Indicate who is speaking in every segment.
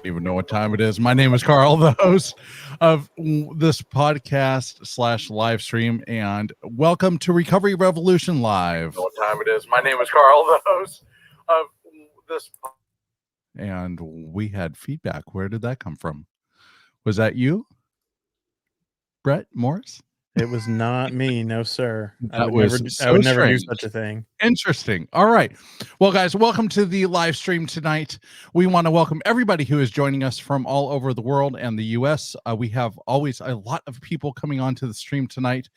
Speaker 1: Even know what time it is. My name is Carl, the host of this podcast slash live stream, and welcome to Recovery Revolution Live. What time it is? My name is Carl, the host of this. And we had feedback. Where did that come from? Was that you, Brett Morris?
Speaker 2: It was not me, no sir.
Speaker 1: I would never
Speaker 2: do such a thing.
Speaker 1: Interesting. All right. Well, guys, welcome to the live stream tonight. We want to welcome everybody who is joining us from all over the world and the U.S. We have always a lot of people coming onto the stream tonight,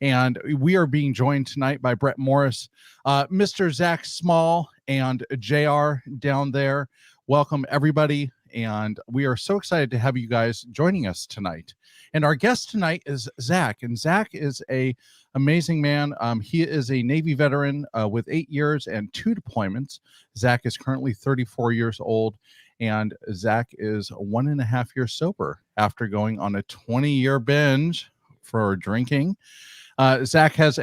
Speaker 1: and we are being joined tonight by Brett Morris, Mr. Zach Small, and JR down there. Welcome, everybody. And we are so excited to have you guys joining us tonight. And our guest tonight is Zach, and Zach is a amazing man. He is a Navy veteran with 8 years and 2 deployments. Zach is currently 34 years old, and Zach is 1.5 years sober after going on a 20-year binge for drinking. Zach has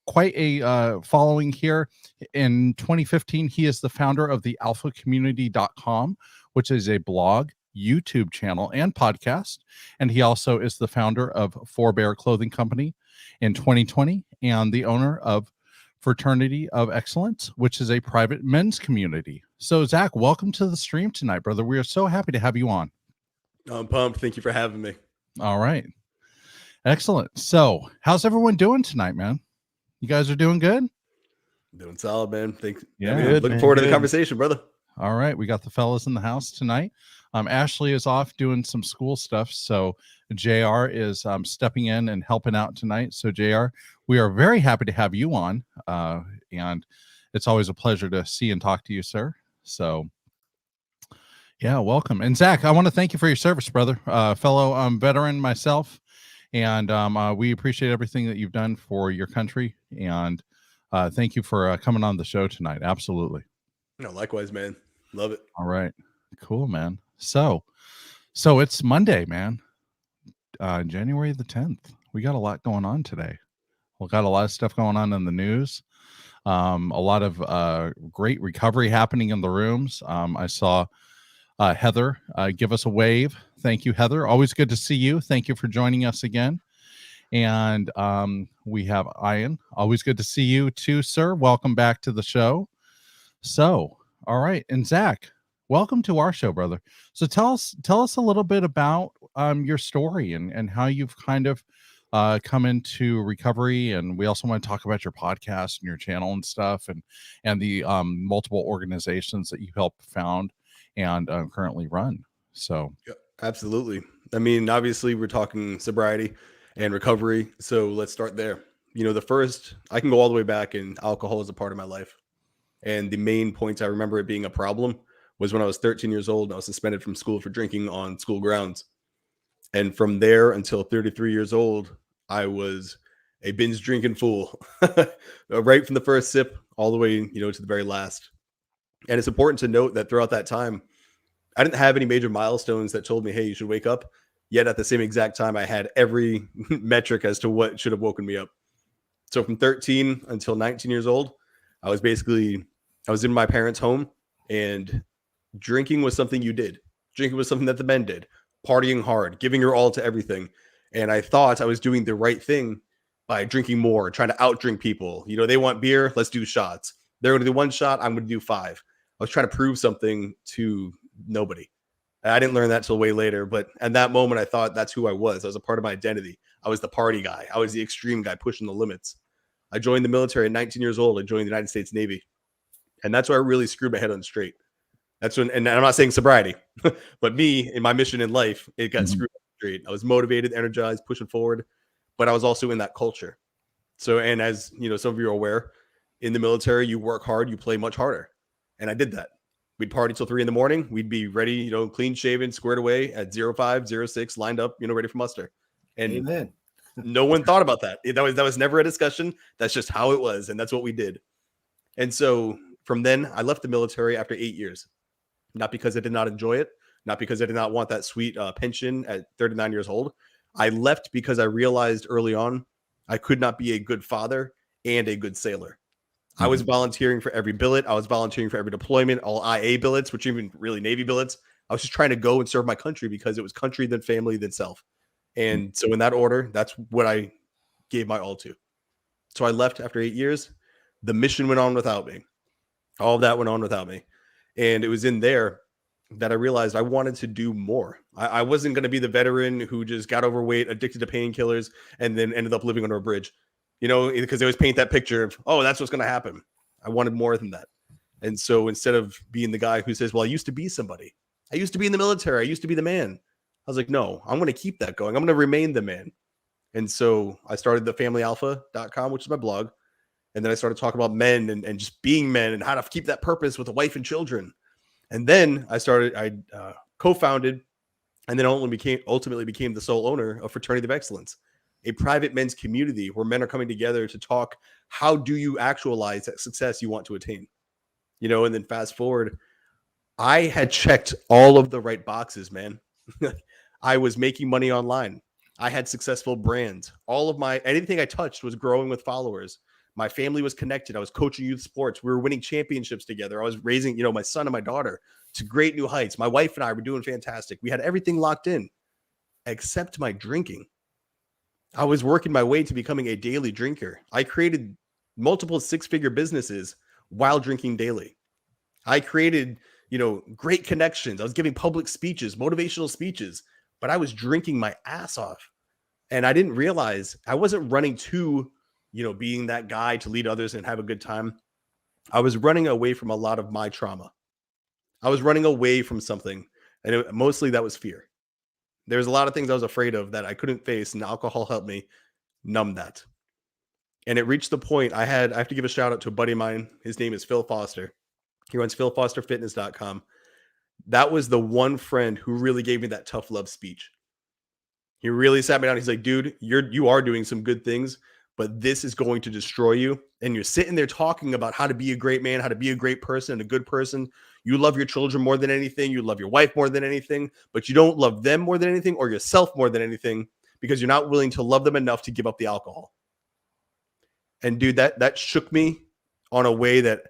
Speaker 1: quite a following here. In 2015, he is the founder of the alphacommunity.com, which is a blog, YouTube channel, and podcast. And he also is the founder of Forebear Clothing Company in 2020 and the owner of Fraternity of Excellence, which is a private men's community. So, Zach, welcome to the stream tonight, brother. We are so happy to have you on.
Speaker 3: I'm pumped. Thank you for having me.
Speaker 1: All right. Excellent. So, how's everyone doing tonight, man? You guys are doing good?
Speaker 3: Doing solid, man. Thanks.
Speaker 1: Yeah.
Speaker 3: Looking forward to the conversation, brother.
Speaker 1: All right. We got the fellas in the house tonight. Ashley is off doing some school stuff. So JR is stepping in and helping out tonight. So JR, we are very happy to have you on. And it's always a pleasure to see and talk to you, sir. So yeah, welcome. And Zach, I want to thank you for your service, brother. Fellow veteran myself. And we appreciate everything that you've done for your country. And thank you for coming on the show tonight. Absolutely.
Speaker 3: No, likewise, man. Love it.
Speaker 1: All right. Cool, man. So it's Monday, man. January the 10th. We got a lot going on today. We got a lot of stuff going on in the news. A lot of great recovery happening in the rooms. I saw Heather give us a wave. Thank you, Heather. Always good to see you. Thank you for joining us again. And we have Ian. Always good to see you too, sir. Welcome back to the show. So, all right. And Zach, welcome to our show, brother. So tell us a little bit about your story and how you've kind of come into recovery. And we also want to talk about your podcast and your channel and stuff, and the multiple organizations that you helped found and currently run. So
Speaker 3: yeah, absolutely. I mean, obviously we're talking sobriety and recovery. So let's start there. You know, I can go all the way back, and alcohol is a part of my life. And the main points I remember it being a problem was when I was 13 years old. I was suspended from school for drinking on school grounds. And from there until 33 years old, I was a binge drinking fool, right from the first sip all the way, to the very last. And it's important to note that throughout that time, I didn't have any major milestones that told me, hey, you should wake up. Yet at the same exact time, I had every metric as to what should have woken me up. So from 13 until 19 years old, I was in my parents' home, and drinking was something you did. Drinking was something that the men did. Partying hard, giving your all to everything. And I thought I was doing the right thing by drinking more, trying to outdrink people. They want beer, let's do shots. They're going to do 1 shot, I'm going to do 5. I was trying to prove something to nobody. I didn't learn that till way later, but at that moment, I thought that's who I was. I was a part of my identity. I was the party guy. I was the extreme guy pushing the limits. I joined the military at 19 years old. I joined the United States Navy. And that's where I really screwed my head on straight. That's when, and I'm not saying sobriety, but me in my mission in life, it got screwed on straight. I was motivated, energized, pushing forward, but I was also in that culture. So, and as some of you are aware, in the military, you work hard, you play much harder. And I did that. We'd party till 3 a.m. We'd be ready, clean shaven, squared away at 05, 06, lined up, ready for muster. And
Speaker 4: Amen.
Speaker 3: No one thought about that. That was never a discussion. That's just how it was. And that's what we did. And so from then I left the military after 8 years, not because I did not enjoy it, not because I did not want that sweet pension at 39 years old. I left because I realized early on I could not be a good father and a good sailor. I was volunteering for every billet. I was volunteering for every deployment, all IA billets, which even really Navy billets. I was just trying to go and serve my country because it was country, then family, then self. And so in that order, that's what I gave my all to. So I left after 8 years. The mission went on without me. All of that went on without me. And it was in there that I realized I wanted to do more. I wasn't going to be the veteran who just got overweight, addicted to painkillers, and then ended up living under a bridge, because they always paint that picture of, oh, that's what's going to happen. I wanted more than that. And so instead of being the guy who says, well, I used to be somebody, I used to be in the military, I used to be the man, I was like, no, I'm going to keep that going. I'm going to remain the man. And so I started the familyalpha.com, which is my blog. And then I started talking about men and just being men and how to keep that purpose with a wife and children. And then I co-founded and then ultimately became the sole owner of Fraternity of Excellence, a private men's community where men are coming together to talk, how do you actualize that success you want to attain? And then fast forward, I had checked all of the right boxes, man. I was making money online. I had successful brands. Anything I touched was growing with followers. My family was connected. I was coaching youth sports. We were winning championships together. I was raising, my son and my daughter to great new heights. My wife and I were doing fantastic. We had everything locked in except my drinking. I was working my way to becoming a daily drinker. I created multiple six-figure businesses while drinking daily. I created, great connections. I was giving public speeches, motivational speeches, but I was drinking my ass off. And I didn't realize I wasn't running to, being that guy to lead others and have a good time. I was running away from a lot of my trauma. I was running away from something. And mostly that was fear. There was a lot of things I was afraid of that I couldn't face, and alcohol helped me numb that. And it reached the point I have to give a shout out to a buddy of mine. His name is Phil Foster. He runs philfosterfitness.com. That was the one friend who really gave me that tough love speech. He really sat me down. He's like, dude, you are doing some good things, but this is going to destroy you. And you're sitting there talking about how to be a great man, how to be a great person and a good person. You love your children more than anything. You love your wife more than anything, but you don't love them more than anything or yourself more than anything because you're not willing to love them enough to give up the alcohol. And dude, that shook me on a way that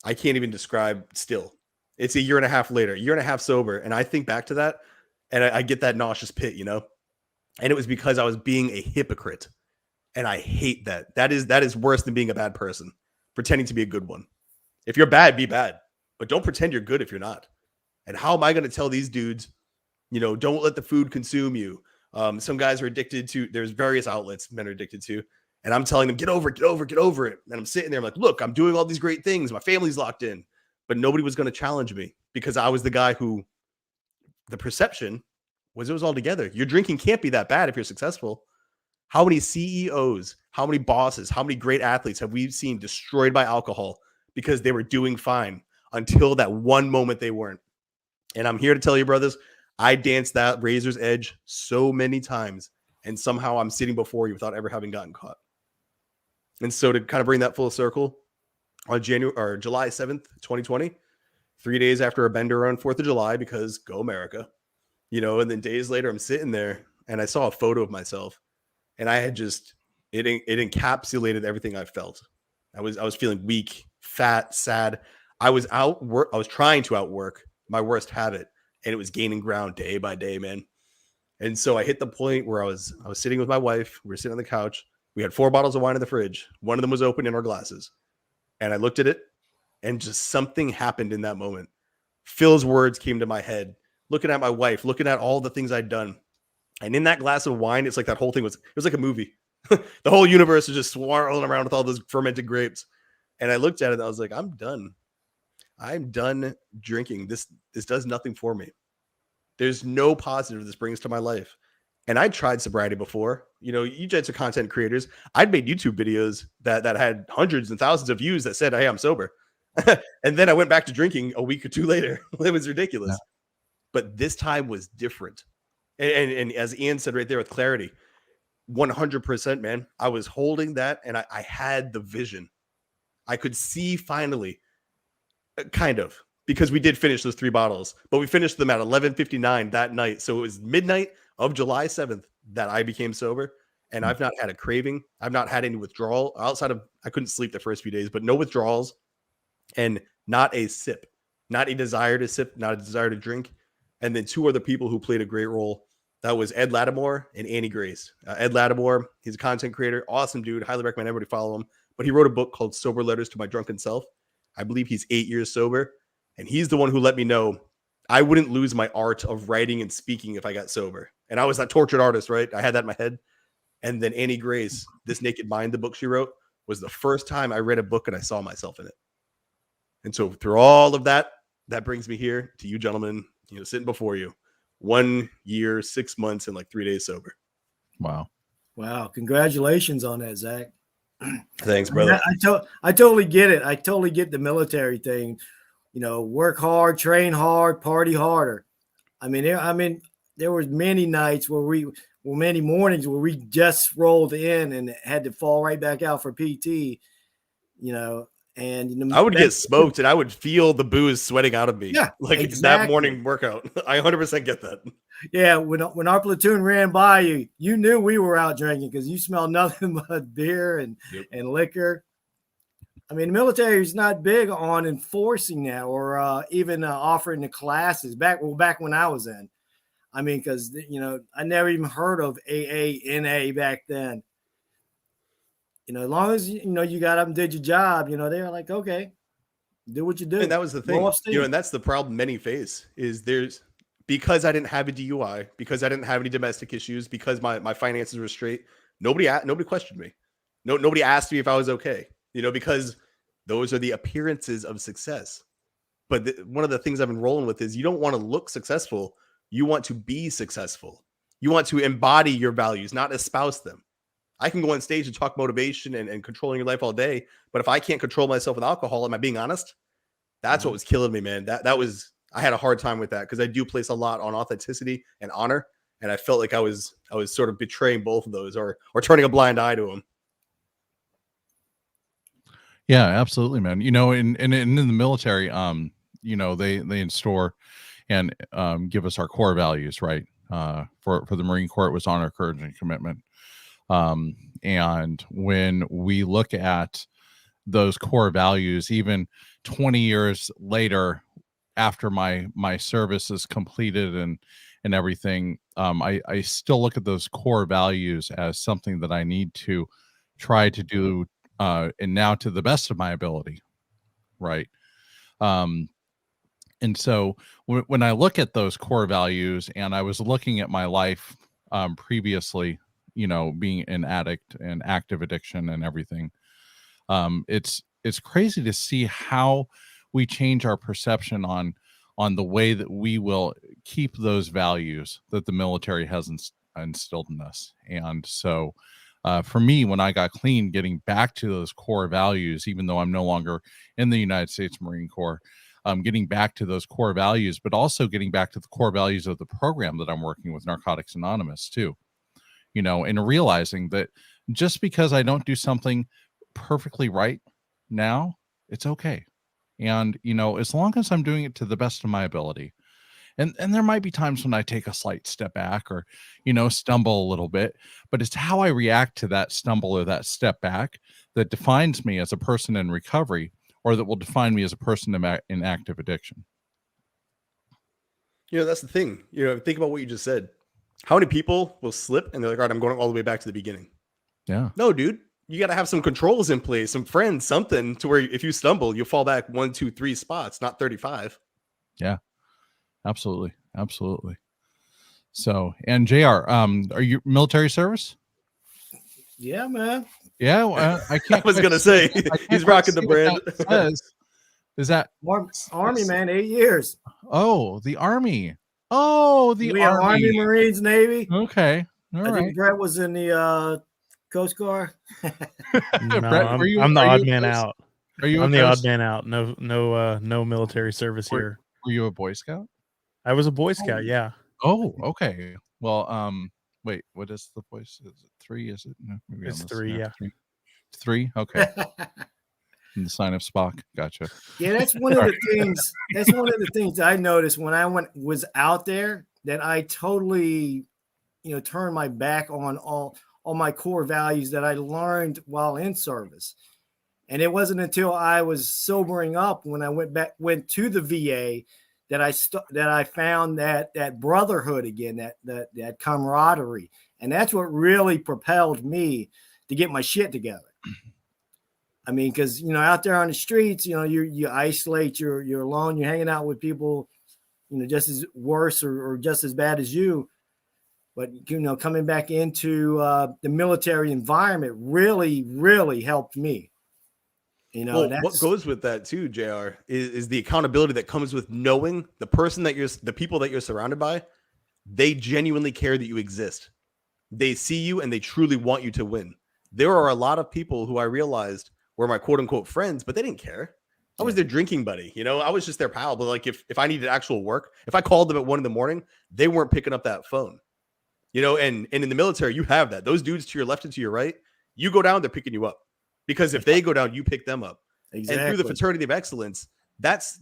Speaker 3: I can't even describe still. It's a year and a half later, year and a half sober. And I think back to that and I get that nauseous pit, and it was because I was being a hypocrite. And I hate that. That is worse than being a bad person, pretending to be a good one. If you're bad, be bad, but don't pretend you're good if you're not. And how am I going to tell these dudes, don't let the food consume you? Some guys are addicted to, there's various outlets men are addicted to. And I'm telling them, get over it. And I'm sitting there, I'm like, look, I'm doing all these great things. My family's locked in, but nobody was going to challenge me because I was the guy who the perception was it was all together. Your drinking can't be that bad if you're successful. How many CEOs, how many bosses, how many great athletes have we seen destroyed by alcohol because they were doing fine until that one moment they weren't? And I'm here to tell you, brothers, I danced that razor's edge so many times, and somehow I'm sitting before you without ever having gotten caught. And so to kind of bring that full circle, on July 7th, 2020, 3 days after a bender on 4th of July, because go America, and then days later I'm sitting there and I saw a photo of myself. And I had it encapsulated everything I felt. I was feeling weak, fat, sad. I was trying to outwork my worst habit, and it was gaining ground day by day, man. And so I hit the point where I was sitting with my wife. We were sitting on the couch. We had 4 bottles of wine in the fridge. One of them was open in our glasses. And I looked at it, and just something happened in that moment. Phil's words came to my head, looking at my wife, looking at all the things I'd done. And in that glass of wine, it's like that whole thing it was like a movie. The whole universe was just swirling around with all those fermented grapes. And I looked at it and I was like, I'm done. I'm done drinking. This does nothing for me. There's no positive this brings to my life. And I tried sobriety before. You guys are content creators. I'd made YouTube videos that had hundreds and thousands of views that said, hey, I'm sober. And then I went back to drinking a week or two later. It was ridiculous. Yeah. But this time was different. And as Ian said right there with clarity, 100%, man. I was holding that and I had the vision. I could see finally, kind of, because we did finish those 3 bottles, but we finished them at 11:59 that night. So it was midnight of July 7th that I became sober. And I've not had a craving. I've not had any withdrawal outside of, I couldn't sleep the first few days, but no withdrawals and not a sip, not a desire to sip, not a desire to drink. and then two other people who played a great role. That was Ed Lattimore and Annie Grace. Ed Lattimore, he's a content creator, awesome dude. Highly recommend everybody follow him. But he wrote a book called Sober Letters to My Drunken Self. I believe he's 8 years sober. And he's the one who let me know I wouldn't lose my art of writing and speaking if I got sober. And I was that tortured artist, right? I had that in my head. And then Annie Grace, This Naked Mind, the book she wrote, was the first time I read a book and I saw myself in it. And so through all of that, that brings me here to you gentlemen, sitting before you. 1 year, 6 months, and like 3 days sober.
Speaker 1: Wow.
Speaker 4: Congratulations on that, Zach.
Speaker 3: Thanks, brother.
Speaker 4: I totally get it. I totally get the military thing. Work hard, train hard, party harder. There was many nights many mornings where we just rolled in and had to fall right back out for PT. And
Speaker 3: I would get smoked and I would feel the booze sweating out of me.
Speaker 4: Yeah,
Speaker 3: like
Speaker 4: exactly.
Speaker 3: That morning workout. I 100% get that.
Speaker 4: Yeah, when our platoon ran by you, you knew we were out drinking because you smelled nothing but beer and liquor. The military is not big on enforcing that or even offering the classes back when I was in. Because I never even heard of AANA back then. As long as you got up and did your job, they're like, okay, do what you do.
Speaker 3: And that was the thing, and that's the problem many face is because I didn't have a DUI, because I didn't have any domestic issues, because my finances were straight. Nobody questioned me. Nobody asked me if I was okay, because those are the appearances of success. But one of the things I've been rolling with is you don't want to look successful. You want to be successful. You want to embody your values, not espouse them. I can go on stage and talk motivation and controlling your life all day. But if I can't control myself with alcohol, am I being honest? That's what was killing me, man. I had a hard time with that because I do place a lot on authenticity and honor. And I felt like I was sort of betraying both of those or turning a blind eye to them.
Speaker 1: Yeah, absolutely, man. In the military, they install and give us our core values, right? For the Marine Corps, it was honor, courage, and commitment. And when we look at those core values, even 20 years later, after my service is completed and everything, I still look at those core values as something that I need to try to do, and now to the best of my ability, right? And so when I look at those core values, and I was looking at my life previously, being an addict and active addiction and everything, it's crazy to see how we change our perception on the way that we will keep those values that the military has instilled in us. And so for me, when I got clean, getting back to those core values, even though I'm no longer in the United States Marine Corps, getting back to those core values, but also getting back to the core values of the program that I'm working with, Narcotics Anonymous, too. And realizing that just because I don't do something perfectly right now, it's okay. And, as long as I'm doing it to the best of my ability, and there might be times when I take a slight step back or, stumble a little bit, but it's how I react to that stumble or that step back that defines me as a person in recovery, or that will define me as a person in active addiction.
Speaker 3: That's the thing. Think about what you just said. How many people will slip and they're like, all right, I'm going all the way back to the beginning.
Speaker 1: Yeah.
Speaker 3: No, dude, you got to have some controls in place, some friends, something to where if you stumble, you'll fall back 1, 2, 3 spots, not 35.
Speaker 1: Yeah, absolutely. Absolutely. So, and JR, are you military service?
Speaker 4: Yeah, man.
Speaker 1: Yeah. I can't.
Speaker 3: I was going to say, he's rocking the brand.
Speaker 1: Is that
Speaker 4: Army, man, 8 years.
Speaker 1: Oh, the Army. Oh, the
Speaker 4: Army, Marines, Navy.
Speaker 1: Okay. All right.
Speaker 4: I think Brett was in the Coast Guard.
Speaker 2: No,
Speaker 1: Brett,
Speaker 2: I'm the odd man out.
Speaker 1: I'm
Speaker 2: the odd man out. No military service here.
Speaker 1: Were you a Boy Scout?
Speaker 2: I was a Boy Scout. Yeah.
Speaker 1: Oh, okay. Well, wait, what is the voice? Is it 3? Is it? No, maybe
Speaker 2: It's 3. Yeah.
Speaker 1: 3. Okay. And the sign of Spock. Gotcha.
Speaker 4: Yeah, that's one of the things. That's one of the things I noticed when I was out there, that I totally, turned my back on all my core values that I learned while in service. And it wasn't until I was sobering up when I went to the VA that I found that brotherhood again, that camaraderie. And that's what really propelled me to get my shit together. I mean, because, you know, out there on the streets, you know, you isolate, you're alone, you're hanging out with people, you know, just as worse or just as bad as you. But, you know, coming back into the military environment really, really helped me. You know,
Speaker 3: Well, what goes with that too, JR, is the accountability that comes with knowing the people that you're surrounded by, they genuinely care that you exist. They see you and they truly want you to win. There are a lot of people who I realized were my quote unquote friends, but they didn't care. I was their drinking buddy. You know, I was just their pal. But like if I needed actual work, if I called them at 1 a.m, they weren't picking up that phone. You know, and in the military, you have that. Those dudes to your left and to your right, you go down, they're picking you up. Because if they go down, you pick them up. Exactly. And through the fraternity of excellence, that's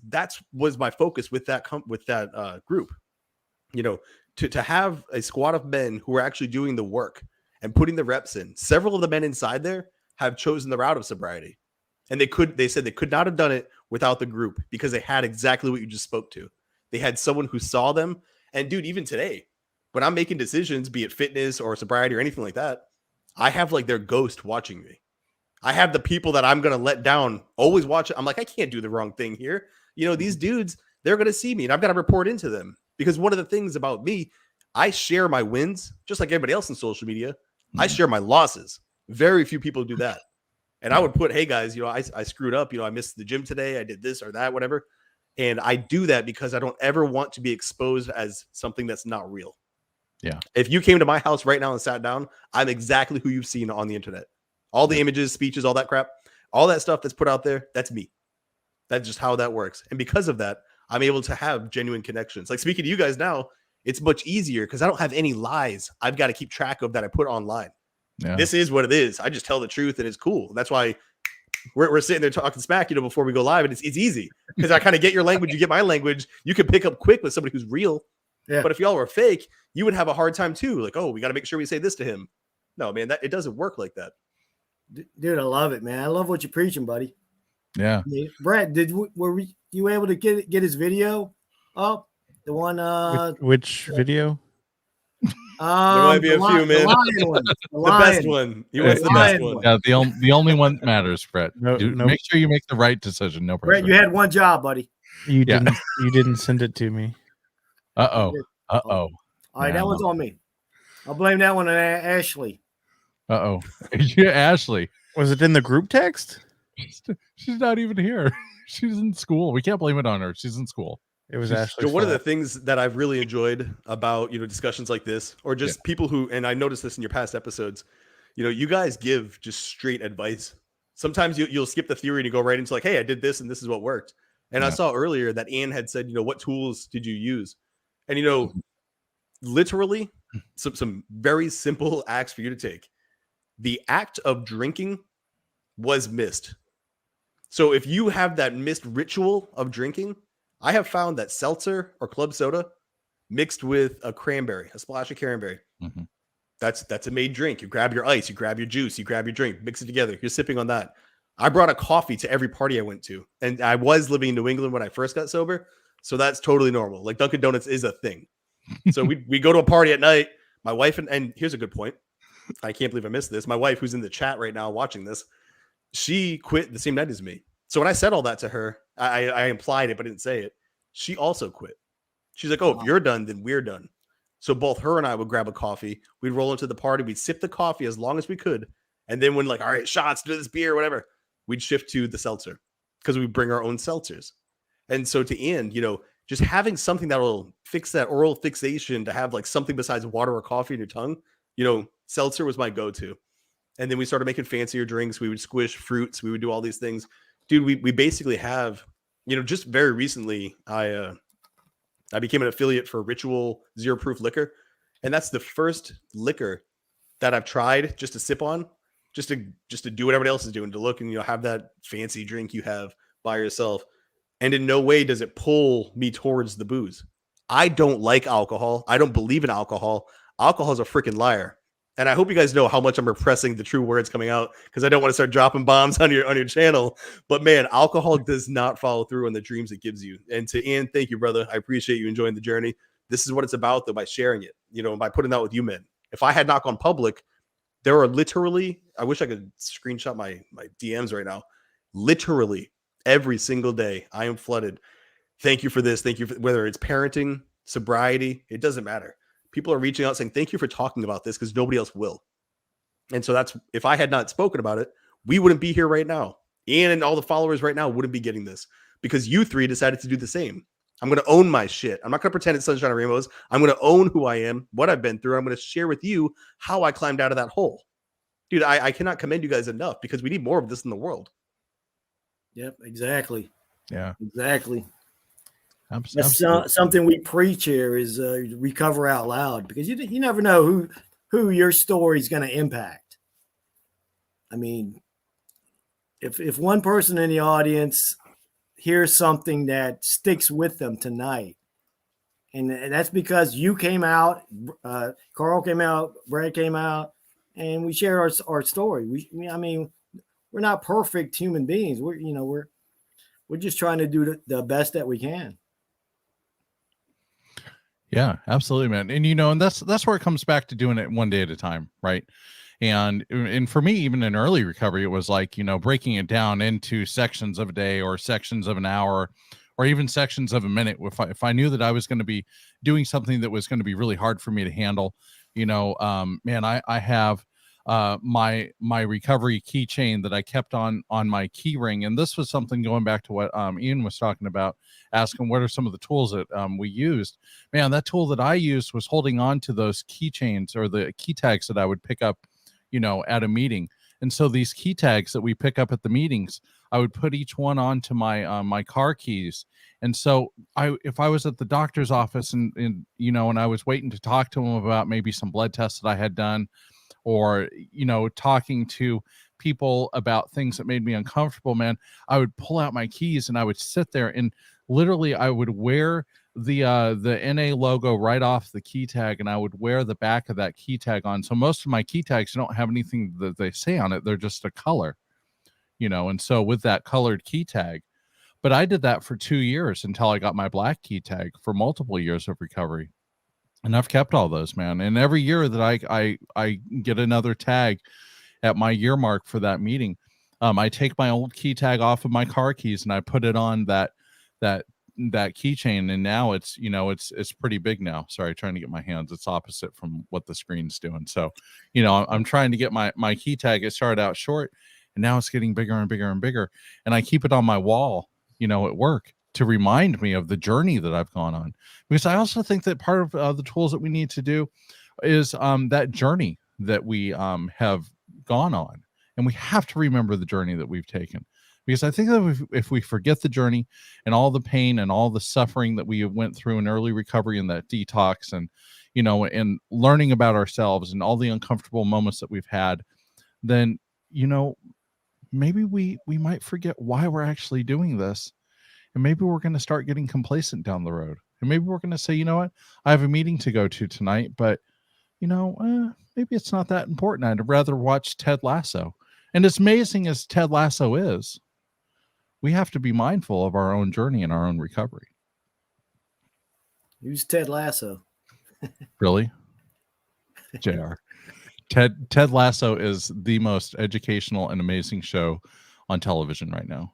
Speaker 3: was my focus with that group. You know, to have a squad of men who are actually doing the work and putting the reps in. Several of the men inside there have chosen the route of sobriety. And they said they could not have done it without the group because they had exactly what you just spoke to. They had someone who saw them. And dude, even today, when I'm making decisions, be it fitness or sobriety or anything like that, I have like their ghost watching me. I have the people that I'm going to let down always watch it. I'm like, I can't do the wrong thing here. You know, these dudes, they're going to see me and I've got to report into them. Because one of the things about me, I share my wins, just like everybody else in social media. I share my losses. Very few people do that. And I would put, hey guys, you know, I screwed up. You know, I missed the gym today. I did this or that, whatever. And I do that because I don't ever want to be exposed as something that's not real.
Speaker 1: Yeah.
Speaker 3: If you came to my house right now and sat down, I'm exactly who you've seen on the internet. All the images, speeches, all that crap, all that stuff that's put out there, that's me. That's just how that works. And because of that, I'm able to have genuine connections. Like speaking to you guys now, it's much easier because I don't have any lies I've got to keep track of that I put online. Yeah. This is what it is. I just tell the truth and it's cool. That's why we're sitting there talking smack, you know, before we go live. And it's easy because I kind of get your language. You get my language. You can pick up quick with somebody who's real. Yeah. But if y'all were fake, you would have a hard time too. Like, oh, we got to make sure we say this to him. No, man, it doesn't work like that.
Speaker 4: Dude, I love it, man. I love what you're preaching, buddy.
Speaker 1: Yeah.
Speaker 4: Brett, were you able to get his video up? The one
Speaker 2: which video?
Speaker 3: There might be a few, man.
Speaker 4: The lion one.
Speaker 3: The best one. He wants the best one.
Speaker 1: Yeah, the only one that matters, Brett.
Speaker 2: No.
Speaker 1: Make sure you make the right decision. No pressure.
Speaker 4: Brett, you had one job, buddy.
Speaker 2: You didn't send it to me.
Speaker 1: Uh-oh.
Speaker 4: All right, that one's on me. I'll blame that one on Ashley.
Speaker 1: Uh-oh. Yeah, Ashley.
Speaker 2: Was it in the group text?
Speaker 1: She's not even here. She's in school. We can't blame it on her. She's in school.
Speaker 2: It was Ashley.
Speaker 3: So one of the things that I've really enjoyed about, you know, discussions like this, or just people who, and I noticed this in your past episodes, you know, you guys give just straight advice. Sometimes you'll skip the theory and you go right into like, hey, I did this and this is what worked. And I saw earlier that Ann had said, you know, what tools did you use? And, you know, literally some very simple acts for you to take. The act of drinking was missed. So if you have that missed ritual of drinking, I have found that seltzer or club soda mixed with a cranberry, a splash of cranberry, that's a made drink. You grab your ice, you grab your juice, you grab your drink, mix it together. You're sipping on that. I brought a coffee to every party I went to. And I was living in New England when I first got sober. So that's totally normal. Like Dunkin' Donuts is a thing. So we go to a party at night. My wife, and here's a good point. I can't believe I missed this. My wife, who's in the chat right now watching this, she quit the same night as me. So when I said all that to her, I implied it, but didn't say it. She also quit. She's like, oh, if you're done, then we're done. So both her and I would grab a coffee. We'd roll into the party. We'd sip the coffee as long as we could. And then when like, all right, shots, do this beer, whatever, we'd shift to the seltzer because we bring our own seltzers. And so to end, you know, just having something that will fix that oral fixation, to have like something besides water or coffee in your tongue, you know, seltzer was my go-to. And then we started making fancier drinks. We would squish fruits. We would do all these things. Dude, we basically have, you know, just very recently, I became an affiliate for Ritual Zero Proof Liquor. And that's the first liquor that I've tried just to sip on, just to do what everybody else is doing, to look and, you know, have that fancy drink you have by yourself. And in no way does it pull me towards the booze. I don't like alcohol. I don't believe in alcohol. Alcohol is a freaking liar. And I hope you guys know how much I'm repressing the true words coming out because I don't want to start dropping bombs on your channel. But man, alcohol does not follow through on the dreams it gives you. And to Ian, thank you, brother. I appreciate you enjoying the journey. This is what it's about, though, by sharing it, by putting that with you men. If I had not gone public, there are literally, I wish I could screenshot my DMs right now. Literally every single day I am flooded. Thank you for this. Thank you for, whether it's parenting, sobriety, it doesn't matter. People are reaching out saying, thank you for talking about this because nobody else will. And so that's, if I had not spoken about it, we wouldn't be here right now. Ian and all the followers right now wouldn't be getting this because you three decided to do the same. I'm going to own my shit. I'm not going to pretend it's sunshine and rainbows. I'm going to own who I am, what I've been through. I'm going to share with you how I climbed out of that hole. Dude, I cannot commend you guys enough because we need more of this in the world.
Speaker 4: Yep, exactly.
Speaker 1: Yeah,
Speaker 4: exactly.
Speaker 1: Absolutely.
Speaker 4: That's something we preach here is recover out loud, because you never know who your story is going to impact. I mean, if one person in the audience hears something that sticks with them tonight, and that's because you came out, Carl came out, Brad came out, and we shared our story. I mean, we're not perfect human beings. We're just trying to do the best that we can.
Speaker 1: Yeah, absolutely, man. And that's where it comes back to doing it one day at a time, right? And for me, even in early recovery, it was like, breaking it down into sections of a day or sections of an hour or even sections of a minute. If I knew that I was going to be doing something that was going to be really hard for me to handle, man, I have my recovery keychain that I kept on my key ring. And this was something going back to what Ian was talking about, asking what are some of the tools that we used. Man, that tool that I used was holding on to those keychains or the key tags that I would pick up, at a meeting. And so these key tags that we pick up at the meetings, I would put each one onto my my car keys. And so if I was at the doctor's office and I was waiting to talk to him about maybe some blood tests that I had done, or talking to people about things that made me uncomfortable, man, I would pull out my keys and I would sit there and literally I would wear the NA logo right off the key tag, and I would wear the back of that key tag on. So most of my key tags don't have anything that they say on it, they're just a color, and so with that colored key tag. But I did that for 2 years until I got my black key tag for multiple years of recovery. And I've kept all those, man. And every year that I get another tag at my year mark for that meeting, I take my old key tag off of my car keys and I put it on that keychain. And now it's it's pretty big now. Sorry, trying to get my hands. It's opposite from what the screen's doing. So, I'm trying to get my key tag. It started out short, and now it's getting bigger and bigger and bigger. And I keep it on my wall, at work, to remind me of the journey that I've gone on. Because I also think that part of the tools that we need to do is that journey that we have gone on. And we have to remember the journey that we've taken. Because I think that if we forget the journey and all the pain and all the suffering that we went through in early recovery and that detox and, and learning about ourselves and all the uncomfortable moments that we've had, then, maybe we might forget why we're actually doing this. And maybe we're going to start getting complacent down the road. And maybe we're going to say, you know what, I have a meeting to go to tonight, but, maybe it's not that important. I'd rather watch Ted Lasso. And as amazing as Ted Lasso is, we have to be mindful of our own journey and our own recovery.
Speaker 4: Who's Ted Lasso?
Speaker 1: Really? JR. Ted Lasso is the most educational and amazing show on television right now.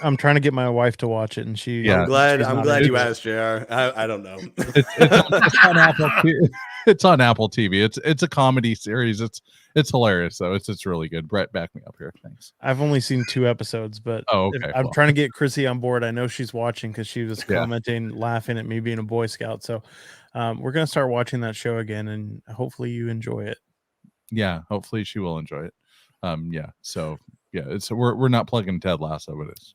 Speaker 2: I'm trying to get my wife to watch it, and she.
Speaker 1: Yeah.
Speaker 3: I'm glad you asked, JR. I don't know.
Speaker 1: It's on Apple TV. It's on Apple TV. It's a comedy series. It's hilarious though. It's really good. Brett, back me up here. Thanks.
Speaker 2: I've only seen 2 episodes, but
Speaker 1: okay.
Speaker 2: I'm trying to get Chrissy on board. I know she's watching because she was commenting, laughing at me being a Boy Scout. So we're gonna start watching that show again, and hopefully you enjoy it.
Speaker 1: Yeah, hopefully she will enjoy it. Yeah. So yeah, we're not plugging Ted Lasso, but it's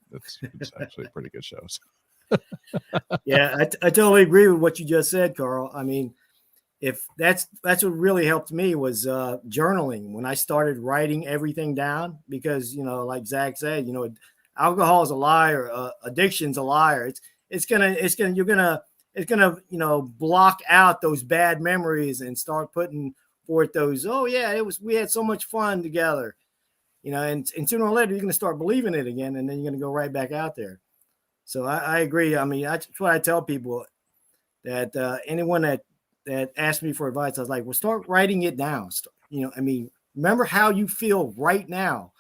Speaker 1: actually a pretty good show. So.
Speaker 4: Yeah, I totally agree with what you just said, Carl. I mean, if that's what really helped me was journaling. When I started writing everything down, because like Zach said, alcohol is a liar, addiction's a liar. It's gonna block out those bad memories and start putting support those. Oh yeah, we had so much fun together, and sooner or later you're going to start believing it again, and then you're going to go right back out there. So I agree. I mean, that's what I tell people, that anyone that asks me for advice, I was like, well, start writing it down. Remember how you feel right now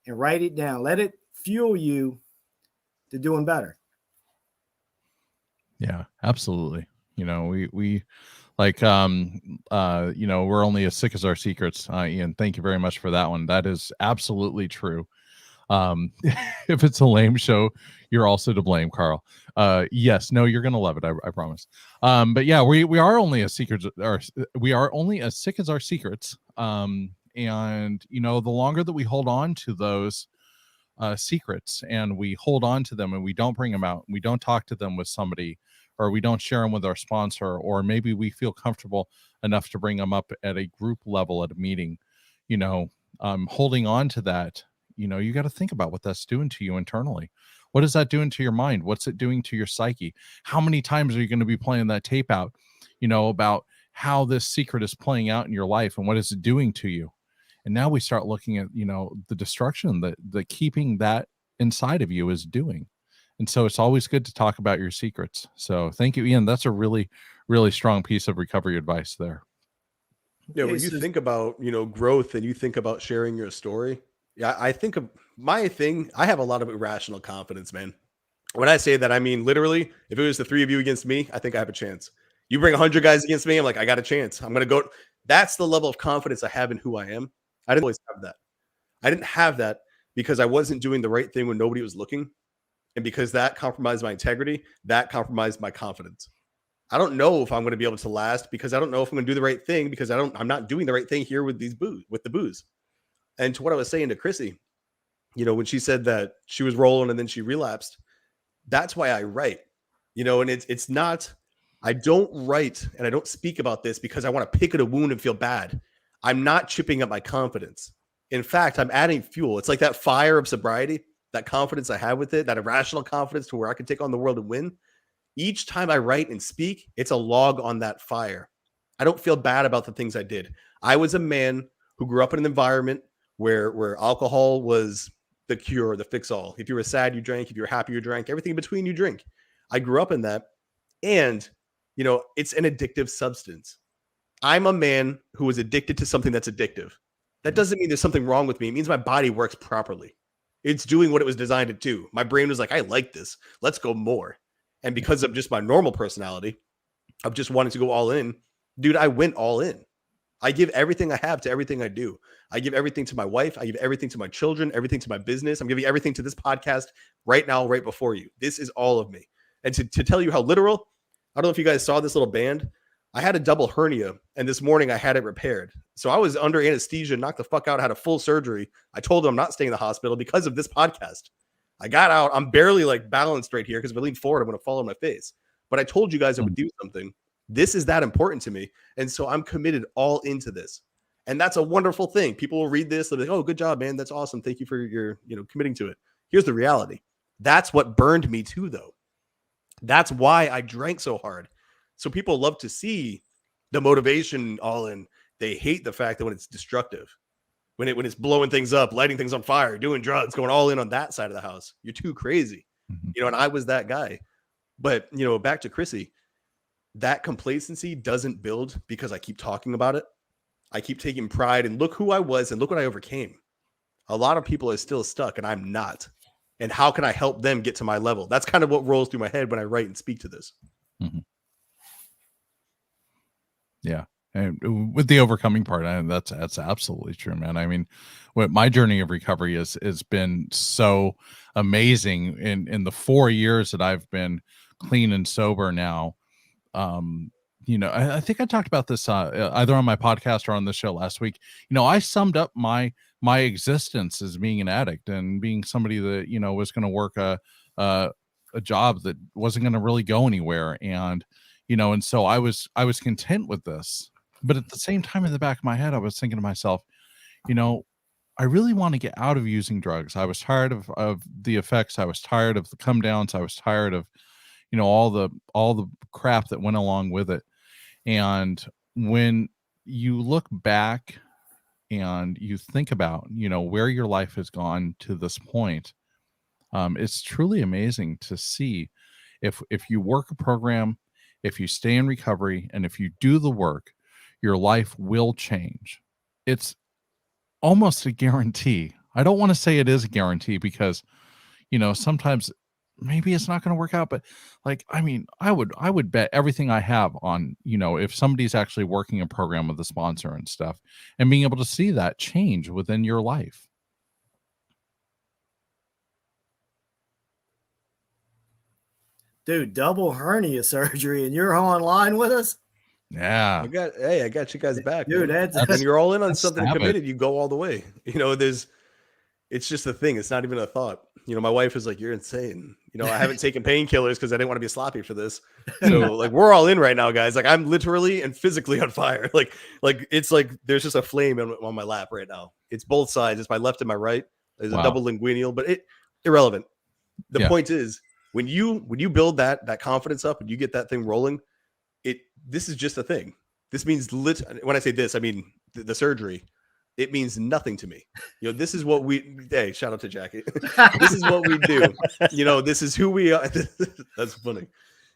Speaker 4: and write it down. Let it fuel you to doing better.
Speaker 1: Yeah, absolutely. We like, we're only as sick as our secrets. Ian, thank you very much for that one. That is absolutely true. If it's a lame show, you're also to blame, Carl. Yes, no, you're gonna love it. I promise. But yeah, we are only as secrets, or we are only as sick as our secrets. And the longer that we hold on to those secrets, and we hold on to them, and we don't bring them out, we don't talk to them with somebody, or we don't share them with our sponsor, or maybe we feel comfortable enough to bring them up at a group level at a meeting, holding on to that, you got to think about what that's doing to you internally. What is that doing to your mind? What's it doing to your psyche? How many times are you going to be playing that tape out, about how this secret is playing out in your life and what is it doing to you? And now we start looking at, the destruction that keeping that inside of you is doing. And so it's always good to talk about your secrets. So thank you, Ian. That's a really, really strong piece of recovery advice there.
Speaker 3: Yeah, when you think about, growth, and you think about sharing your story, yeah, I think of my thing. I have a lot of irrational confidence, man. When I say that, I mean, literally, if it was the three of you against me, I think I have a chance. You bring 100 guys against me, I'm like, I got a chance. I'm going to go. That's the level of confidence I have in who I am. I didn't always have that. I didn't have that because I wasn't doing the right thing when nobody was looking. And because that compromised my integrity, that compromised my confidence. I don't know if I'm going to be able to last because I don't know if I'm going to do the right thing because I'm not doing the right thing here with the booze. And to what I was saying to Chrissy, when she said that she was rolling and then she relapsed, that's why I write, and it's not, I don't write and I don't speak about this because I want to pick at a wound and feel bad. I'm not chipping up my confidence. In fact, I'm adding fuel. It's like that fire of sobriety, that confidence I have with it, that irrational confidence to where I can take on the world and win. Each time I write and speak, it's a log on that fire. I don't feel bad about the things I did. I was a man who grew up in an environment where alcohol was the cure, the fix-all. If you were sad, you drank. If you were happy, you drank. Everything in between, you drink. I grew up in that. And, it's an addictive substance. I'm a man who is addicted to something that's addictive. That doesn't mean there's something wrong with me. It means my body works properly. It's doing what it was designed to do. My brain was like, I like this. Let's go more. And because of just my normal personality, of just wanting to go all in, dude, I went all in. I give everything I have to everything I do. I give everything to my wife. I give everything to my children, everything to my business. I'm giving everything to this podcast right now, right before you. This is all of me. And to tell you how literal, I don't know if you guys saw this little band. I had a double hernia, and this morning I had it repaired. So I was under anesthesia, knocked the fuck out, had a full surgery. I told them I'm not staying in the hospital because of this podcast. I got out. I'm barely balanced right here because if I lean forward, I'm going to fall on my face. But I told you guys I would do something. This is that important to me. And so I'm committed all into this. And that's a wonderful thing. People will read this. They'll be like, oh, good job, man. That's awesome. Thank you for your, committing to it. Here's the reality. That's what burned me too, though. That's why I drank so hard. So people love to see the motivation all in. They hate the fact that when it's destructive, when it's blowing things up, lighting things on fire, doing drugs, going all in on that side of the house, you're too crazy. And I was that guy. But, back to Chrissy, that complacency doesn't build because I keep talking about it. I keep taking pride and look who I was and look what I overcame. A lot of people are still stuck and I'm not. And how can I help them get to my level? That's kind of what rolls through my head when I write and speak to this.
Speaker 1: Mm-hmm. Yeah. And with the overcoming part, that's absolutely true, man. I mean, what my journey of recovery has been so amazing in the 4 years that I've been clean and sober now. I think I talked about this either on my podcast or on the show last week. I summed up my existence as being an addict and being somebody that was going to work a job that wasn't going to really go anywhere, and so I was content with this. But at the same time, in the back of my head, I was thinking to myself, I really want to get out of using drugs. I was tired of the effects. I was tired of the come downs. I was tired of all the crap that went along with it. And when you look back and you think about, where your life has gone to this point, it's truly amazing to see if you work a program, if you stay in recovery, and if you do the work, your life will change. It's almost a guarantee. I don't want to say it is a guarantee because, sometimes maybe it's not going to work out, but I would bet everything I have on, if somebody's actually working a program with a sponsor and stuff and being able to see that change within your life.
Speaker 4: Dude, double hernia surgery, and you're online with us?
Speaker 1: Yeah.
Speaker 3: I got you guys back,
Speaker 4: Dude,
Speaker 3: man.
Speaker 4: that's
Speaker 3: When you're all in on
Speaker 1: that's
Speaker 3: something
Speaker 1: savage.
Speaker 3: committed, you go all the way. It's just a thing. It's not even a thought. My wife was like, "You're insane." I haven't taken painkillers because I didn't want to be sloppy for this. So like, we're all in right now, guys. Like, I'm literally and physically on fire. Like it's like there's just a flame on my lap right now. It's both sides. It's my left and my right. There's a double linguinal, but irrelevant. The point is, when you build that confidence up and you get that thing rolling, this is just a thing. This means when I say this, I mean the surgery. It means nothing to me. This is what hey, shout out to Jackie. This is what we do. This is who we are. That's funny.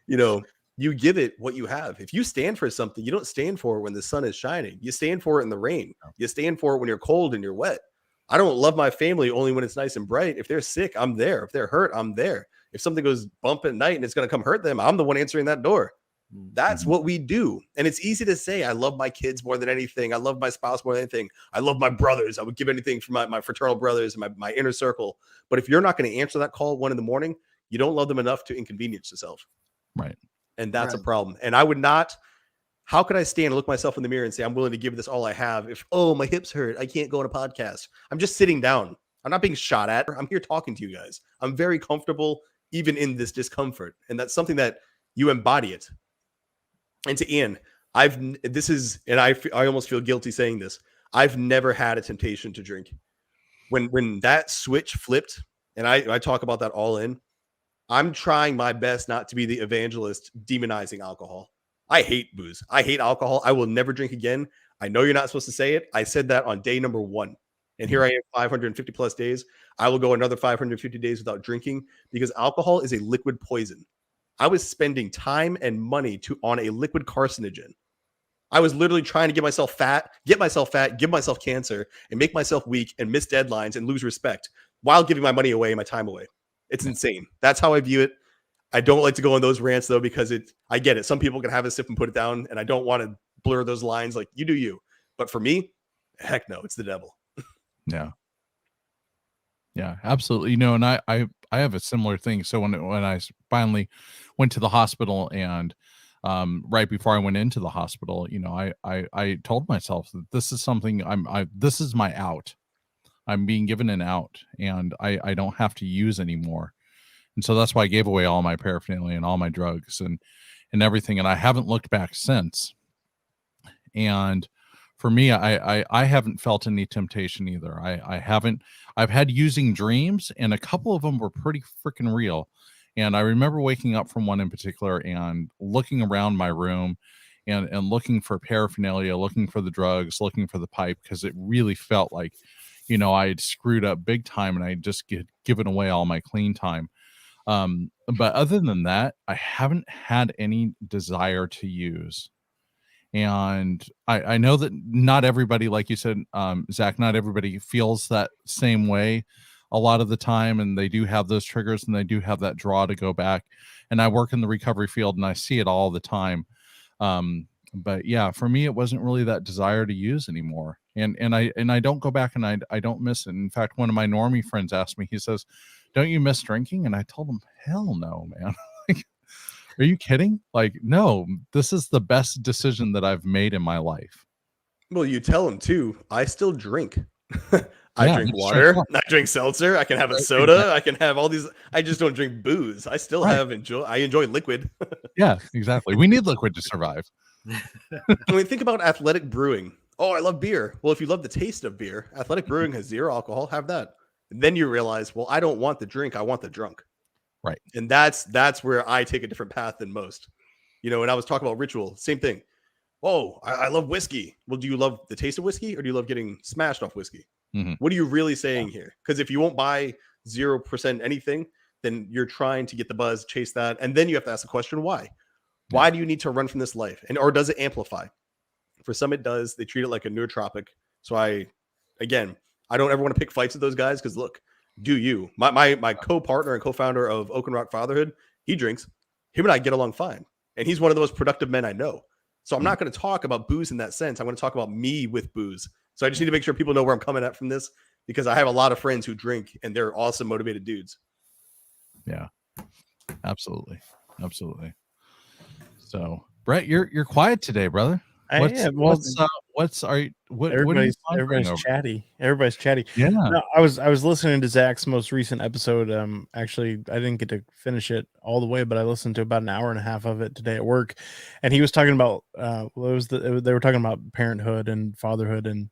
Speaker 3: You give it what you have. If you stand for something, you don't stand for it when the sun is shining. You stand for it in the rain. You stand for it when you're cold and you're wet. I don't love my family only when it's nice and bright. If they're sick, I'm there. If they're hurt, I'm there. If something goes bump at night and it's going to come hurt them, I'm the one answering that door. That's what we do. And it's easy to say, I love my kids more than anything. I love my spouse more than anything. I love my brothers. I would give anything for my fraternal brothers and my inner circle. But if you're not going to answer that call at 1 a.m, you don't love them enough to inconvenience yourself.
Speaker 1: Right.
Speaker 3: And that's a problem. And I would not, how could I stand and look myself in the mirror and say, I'm willing to give this all I have if, my hips hurt, I can't go on a podcast. I'm just sitting down. I'm not being shot at. I'm here talking to you guys. I'm very comfortable even in this discomfort. And that's something that you embody it. And to Ian, I almost feel guilty saying this. I've never had a temptation to drink. When that switch flipped, and I talk about that all in, I'm trying my best not to be the evangelist demonizing alcohol. I hate booze. I hate alcohol. I will never drink again. I know you're not supposed to say it. I said that on day number 1. And here I am 550 plus days. I will go another 550 days without drinking because alcohol is a liquid poison. I was spending time and money on a liquid carcinogen. I was literally trying to get myself fat, give myself cancer, and make myself weak and miss deadlines and lose respect while giving my money away and my time away. It's insane. That's how I view it. I don't like to go on those rants though, because I get it. Some people can have a sip and put it down, and I don't want to blur those lines. Like, you do you. But for me, heck no, it's the devil.
Speaker 1: Yeah. Yeah, absolutely. And I have a similar thing. So when I finally went to the hospital and right before I went into the hospital, I told myself that this is something this is my out. I'm being given an out and I don't have to use anymore. And so that's why I gave away all my paraphernalia and all my drugs and everything. And I haven't looked back since. And for me, I haven't felt any temptation either. I've had using dreams, and a couple of them were pretty freaking real. And I remember waking up from one in particular and looking around my room and looking for paraphernalia, looking for the drugs, looking for the pipe, because it really felt like, I had screwed up big time and I had just given away all my clean time. But other than that, I haven't had any desire to use. And I know that not everybody, like you said, Zach, not everybody feels that same way a lot of the time. And they do have those triggers and they do have that draw to go back. And I work in the recovery field and I see it all the time. But yeah, for me, it wasn't really that desire to use anymore. And I don't go back and I don't miss it. In fact, one of my normie friends asked me, he says, "Don't you miss drinking?" And I told him, "Hell no, man." Are you kidding? Like, no, this is the best decision that I've made in my life.
Speaker 3: Well, you tell him too. I still drink. I drink water. I drink seltzer. I can have a soda. Exactly. I can have all these. I just don't drink booze. I still I enjoy liquid.
Speaker 1: Yeah, exactly. We need liquid to survive.
Speaker 3: I mean, think about athletic brewing. Oh, I love beer. Well, if you love the taste of beer, athletic brewing has 0 alcohol. Have that. And then you realize, well, I don't want the drink. I want the drunk.
Speaker 1: Right.
Speaker 3: And that's where I take a different path than most. And I was talking about ritual. Same thing. Oh, I love whiskey. Well, do you love the taste of whiskey or do you love getting smashed off whiskey?
Speaker 1: Mhm.
Speaker 3: What are you really saying here? Because if you won't buy 0% anything, then you're trying to get the buzz, chase that. And then you have to ask the question, why? Why do you need to run from this life? And or does it amplify? For some, it does. They treat it like a nootropic. So I don't ever want to pick fights with those guys because look, do you? My co-partner and co-founder of Oak and Rock Fatherhood, he drinks. Him and I get along fine. And he's one of the most productive men I know. So I'm not going to talk about booze in that sense. I'm going to talk about me with booze. So I just need to make sure people know where I'm coming at from this because I have a lot of friends who drink and they're awesome, motivated dudes.
Speaker 1: Yeah, absolutely. Absolutely. So Brett, you're quiet today, brother.
Speaker 2: Everybody's chatty. Everybody's chatty.
Speaker 1: Yeah.
Speaker 2: No, I was listening to Zach's most recent episode. Actually, I didn't get to finish it all the way, but I listened to about an hour and a half of it today at work, and he was talking about they were talking about parenthood and fatherhood, and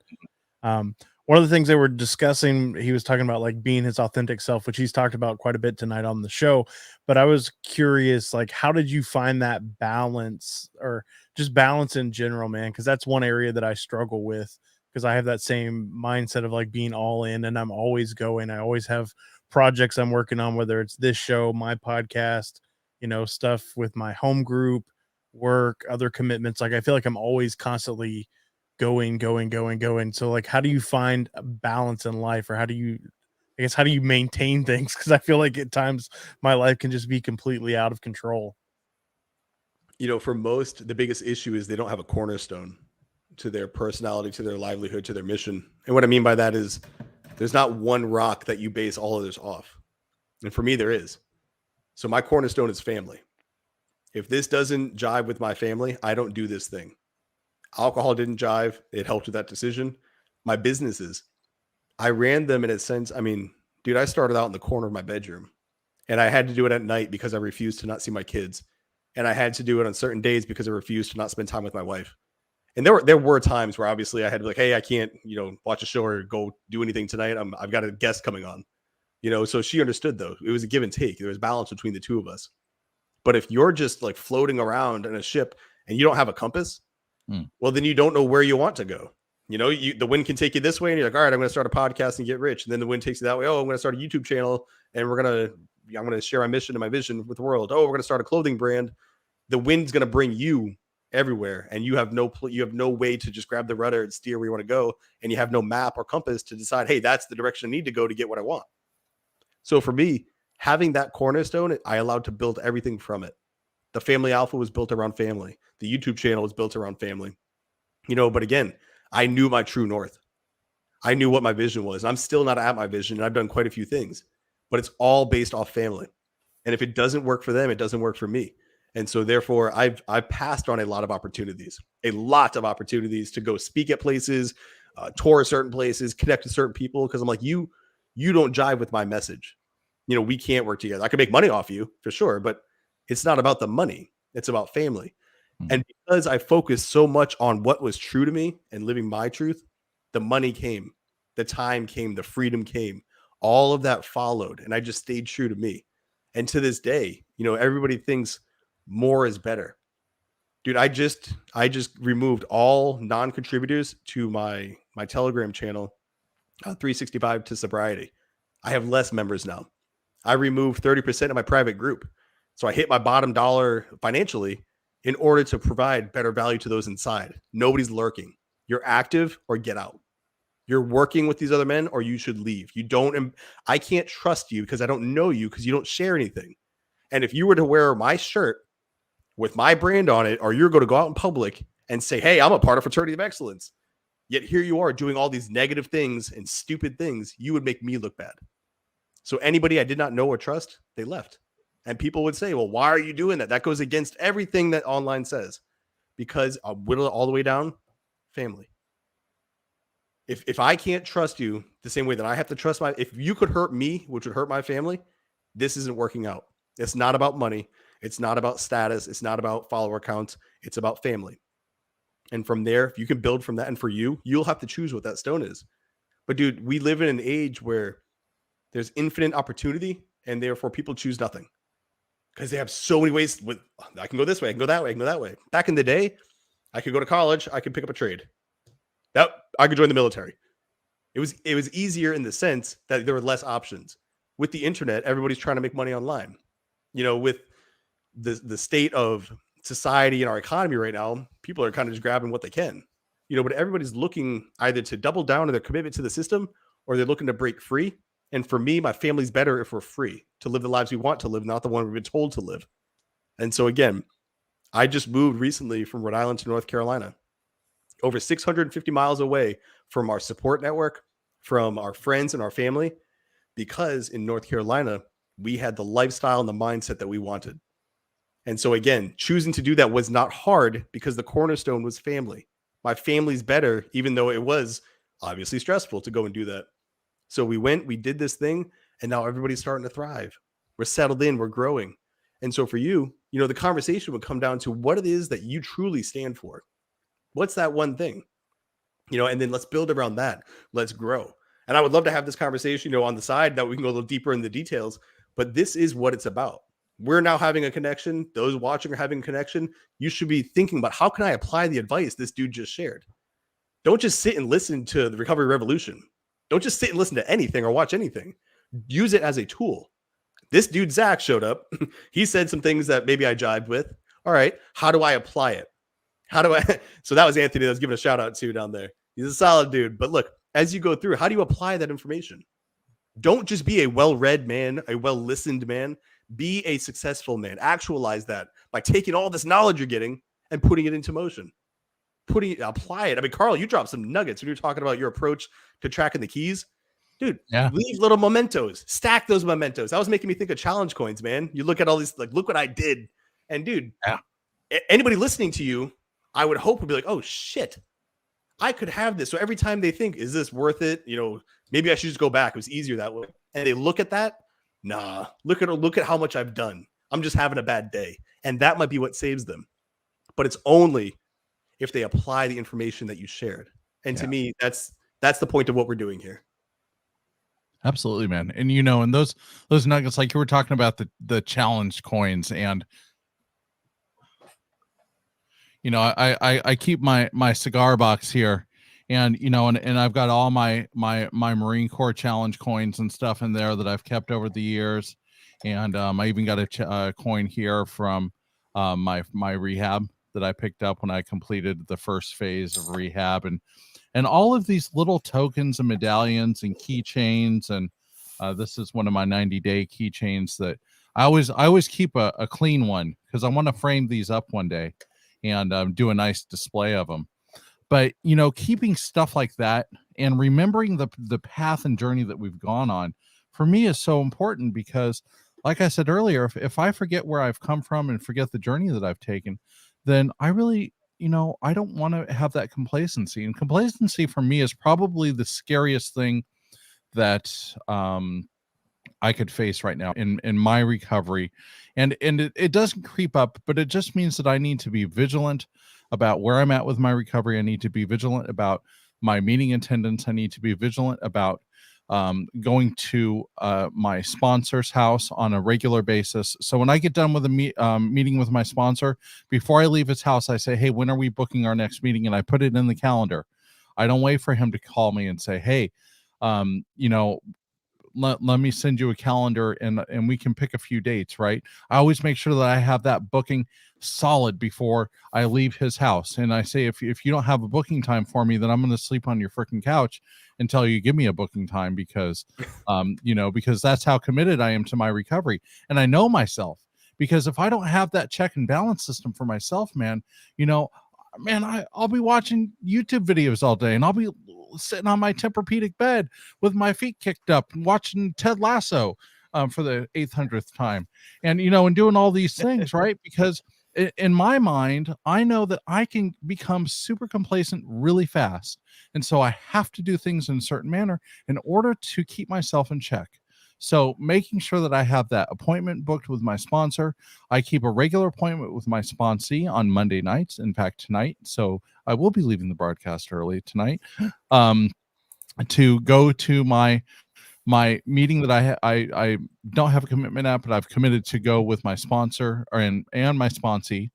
Speaker 2: one of the things they were discussing, he was talking about like being his authentic self, which he's talked about quite a bit tonight on the show. But I was curious, like, how did you find that balance, or just balance in general, man? Because that's one area that I struggle with, because I have that same mindset of like being all in, and I'm always going. I always have projects I'm working on, whether it's this show, my podcast, stuff with my home group, work, other commitments. Like I feel like I'm always constantly going. So like, how do you find a balance in life, or how do you maintain things? Because I feel like at times my life can just be completely out of control.
Speaker 3: For most, the biggest issue is they don't have a cornerstone to their personality, to their livelihood, to their mission. And what I mean by that is there's not one rock that you base all others off. And for me, there is. So my cornerstone is family. If this doesn't jive with my family, I don't do this thing. Alcohol didn't jive. It helped with that decision. My businesses, I ran them in a sense. I mean, dude, I started out in the corner of my bedroom and I had to do it at night because I refused to not see my kids. And I had to do it on certain days because I refused to not spend time with my wife. And there were times where obviously I had to be like, hey, I can't, watch a show or go do anything tonight. I've got a guest coming on, so she understood though. It was a give and take. There was balance between the two of us. But if you're just like floating around in a ship and you don't have a compass, well, then you don't know where you want to go. The wind can take you this way and you're like, all right, I'm going to start a podcast and get rich. And then the wind takes you that way. Oh, I'm going to start a YouTube channel and I'm going to share my mission and my vision with the world. Oh, we're going to start a clothing brand. The wind's going to bring you everywhere. And you have no way to just grab the rudder and steer where you want to go. And you have no map or compass to decide, hey, that's the direction I need to go to get what I want. So for me, having that cornerstone, I allowed to build everything from it. The Family Alpha was built around family. The YouTube channel was built around family. But again, I knew my true north. I knew what my vision was. I'm still not at my vision, and I've done quite a few things, but it's all based off family. And if it doesn't work for them, it doesn't work for me. And so therefore, I've passed on a lot of opportunities to go speak at places, tour certain places, connect with certain people, because I'm like, you don't jive with my message. We can't work together. I can make money off you for sure, but it's not about the money. It's about family. And because I focused so much on what was true to me and living my truth, the money came, the time came, the freedom came, all of that followed. And I just stayed true to me. And to this day, everybody thinks more is better. Dude, I just removed all non-contributors to my Telegram channel, 365 to sobriety. I have less members now. I removed 30% of my private group. So I hit my bottom dollar financially in order to provide better value to those inside. Nobody's lurking. You're active or get out. You're working with these other men or you should leave. I can't trust you because I don't know you because you don't share anything. And if you were to wear my shirt with my brand on it, or you're going to go out in public and say, hey, I'm a part of Fraternity of Excellence, yet here you are doing all these negative things and stupid things, you would make me look bad. So anybody I did not know or trust, they left. And people would say, well, why are you doing that? That goes against everything that online says. Because I'll whittle it all the way down, family. If I can't trust you the same way that I have to trust if you could hurt me, which would hurt my family, this isn't working out. It's not about money. It's not about status. It's not about follower counts. It's about family. And from there, if you can build from that, and for you, you'll have to choose what that stone is. But dude, we live in an age where there's infinite opportunity, and therefore people choose nothing. Because they have so many ways I can go this way, I can go that way, I can go that way. Back in the day, I could go to college. I could pick up a trade. That I could join the military. It was easier in the sense that there were less options. With the internet, everybody's trying to make money online. With the state of society and our economy right now, people are kind of just grabbing what they can. But everybody's looking either to double down on their commitment to the system, or they're looking to break free. And for me, my family's better if we're free to live the lives we want to live, not the one we've been told to live. And so again, I just moved recently from Rhode Island to North Carolina, over 650 miles away from our support network, from our friends and our family, because in North Carolina, we had the lifestyle and the mindset that we wanted. And so again, choosing to do that was not hard because the cornerstone was family. My family's better, even though it was obviously stressful to go and do that. So we went, we did this thing, and now everybody's starting to thrive. We're settled in, we're growing. And so for you, the conversation would come down to what it is that you truly stand for. What's that one thing? And then let's build around that. Let's grow. And I would love to have this conversation, on the side that we can go a little deeper in the details, but this is what it's about. We're now having a connection. Those watching are having a connection. You should be thinking about, how can I apply the advice this dude just shared? Don't just sit and listen to the Recovery Revolution. Don't just sit and listen to anything or watch anything. Use it as a tool. This dude, Zach, showed up. He said some things that maybe I jived with. All right. How do I apply it? So that was Anthony that was giving a shout out to down there. He's a solid dude. But look, as you go through, how do you apply that information? Don't just be a well-read man, a well-listened man. Be a successful man. Actualize that by taking all this knowledge you're getting and putting it into motion. Apply it. I mean, Carl, you dropped some nuggets when you're talking about your approach to tracking the keys. Dude, leave little mementos. Stack those mementos. That was making me think of challenge coins, man. You look at all these, like, look what I did. And dude, anybody listening to you, I would hope would be like, oh shit, I could have this. So every time they think, is this worth it? Maybe I should just go back. It was easier that way. And they look at that. Nah, look at how much I've done. I'm just having a bad day. And that might be what saves them. But it's only if they apply the information that you shared. And to me, that's the point of what we're doing here.
Speaker 1: Absolutely, man. And and those nuggets, like you were talking about the challenge coins, and I keep my cigar box here, and and I've got all my Marine Corps challenge coins and stuff in there that I've kept over the years, and I even got a coin here from my rehab that I picked up when I completed the first phase of rehab, and all of these little tokens and medallions and keychains, and this is one of my 90-day keychains that I always keep a clean one because I want to frame these up one day and do a nice display of them. But keeping stuff like that and remembering the path and journey that we've gone on, for me, is so important because, like I said earlier, if I forget where I've come from and forget the journey that I've taken, then I really, I don't want to have that complacency. And complacency for me is probably the scariest thing that I could face right now in my recovery. And it doesn't creep up, but it just means that I need to be vigilant about where I'm at with my recovery. I need to be vigilant about my meeting attendance. I need to be vigilant about going to my sponsor's house on a regular basis. So when I get done with a meeting with my sponsor, before I leave his house, I say, hey, when are we booking our next meeting? And I put it in the calendar. I don't wait for him to call me and say, hey, let me send you a calendar and we can pick a few dates, right? I always make sure that I have that booking solid before I leave his house. And I say, if you don't have a booking time for me, then I'm going to sleep on your freaking couch until you give me a booking time, because, because that's how committed I am to my recovery. And I know myself, because if I don't have that check and balance system for myself, man, I'll be watching YouTube videos all day, and I'll be sitting on my Tempur-Pedic bed with my feet kicked up and watching Ted Lasso for the 800th time, and and doing all these things, right? Because in my mind, I know that I can become super complacent really fast, and so I have to do things in a certain manner in order to keep myself in check. So making sure that I have that appointment booked with my sponsor. I keep a regular appointment with my sponsee on Monday nights. In fact, tonight. So I will be leaving the broadcast early tonight to go to my meeting that I don't have a commitment at, but I've committed to go with my sponsor and my sponsee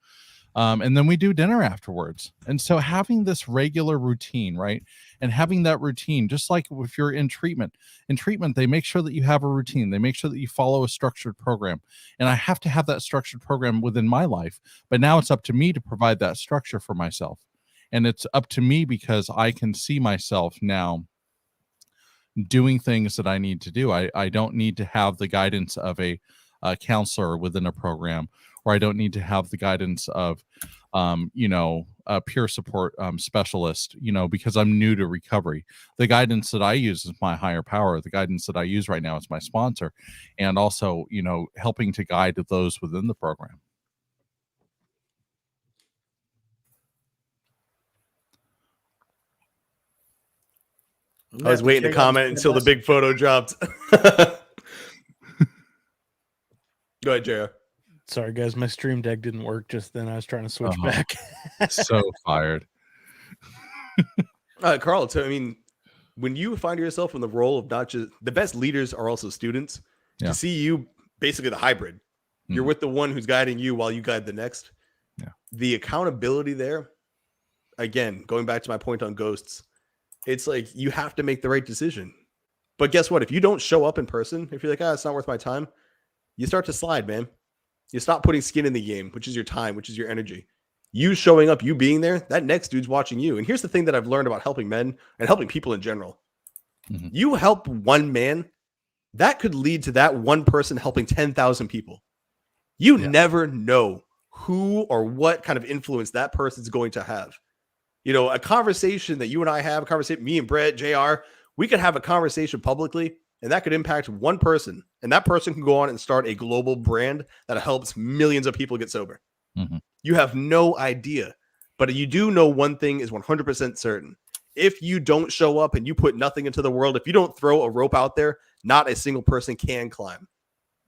Speaker 1: And then we do dinner afterwards. And so having this regular routine, right? And having that routine, just like if you're in treatment, they make sure that you have a routine. They make sure that you follow a structured program. And I have to have that structured program within my life. But now it's up to me to provide that structure for myself. And it's up to me because I can see myself now doing things that I need to do. I don't need to have the guidance of a counselor within a program, or I don't need to have the guidance of, a peer support specialist, because I'm new to recovery. The guidance that I use is my higher power. The guidance that I use right now is my sponsor, and also, helping to guide those within the program.
Speaker 3: I was waiting to comment until the big photo dropped. Go ahead, JR.
Speaker 2: Sorry, guys. My stream deck didn't work just then. I was trying to switch back.
Speaker 1: So fired.
Speaker 3: Carl, so, I mean, when you find yourself in the role of not just the best leaders are also students, to see you basically the hybrid. You're with the one who's guiding you while you guide the next.
Speaker 1: Yeah.
Speaker 3: The accountability there, again, going back to my point on ghosts, it's like you have to make the right decision. But guess what? If you don't show up in person, if you're like, it's not worth my time, you start to slide, man. You stop putting skin in the game, which is your time, which is your energy. You showing up, you being there, that next dude's watching you. And here's the thing that I've learned about helping men and helping people in general. Mm-hmm. You help one man, that could lead to that one person helping 10,000 people. You never know who or what kind of influence that person's going to have. A conversation that you and I have, a conversation, me and Brett, JR, we could have a conversation publicly, and that could impact one person. And that person can go on and start a global brand that helps millions of people get sober. Mm-hmm. You have no idea. But you do know one thing is 100% certain. If you don't show up and you put nothing into the world, if you don't throw a rope out there, not a single person can climb.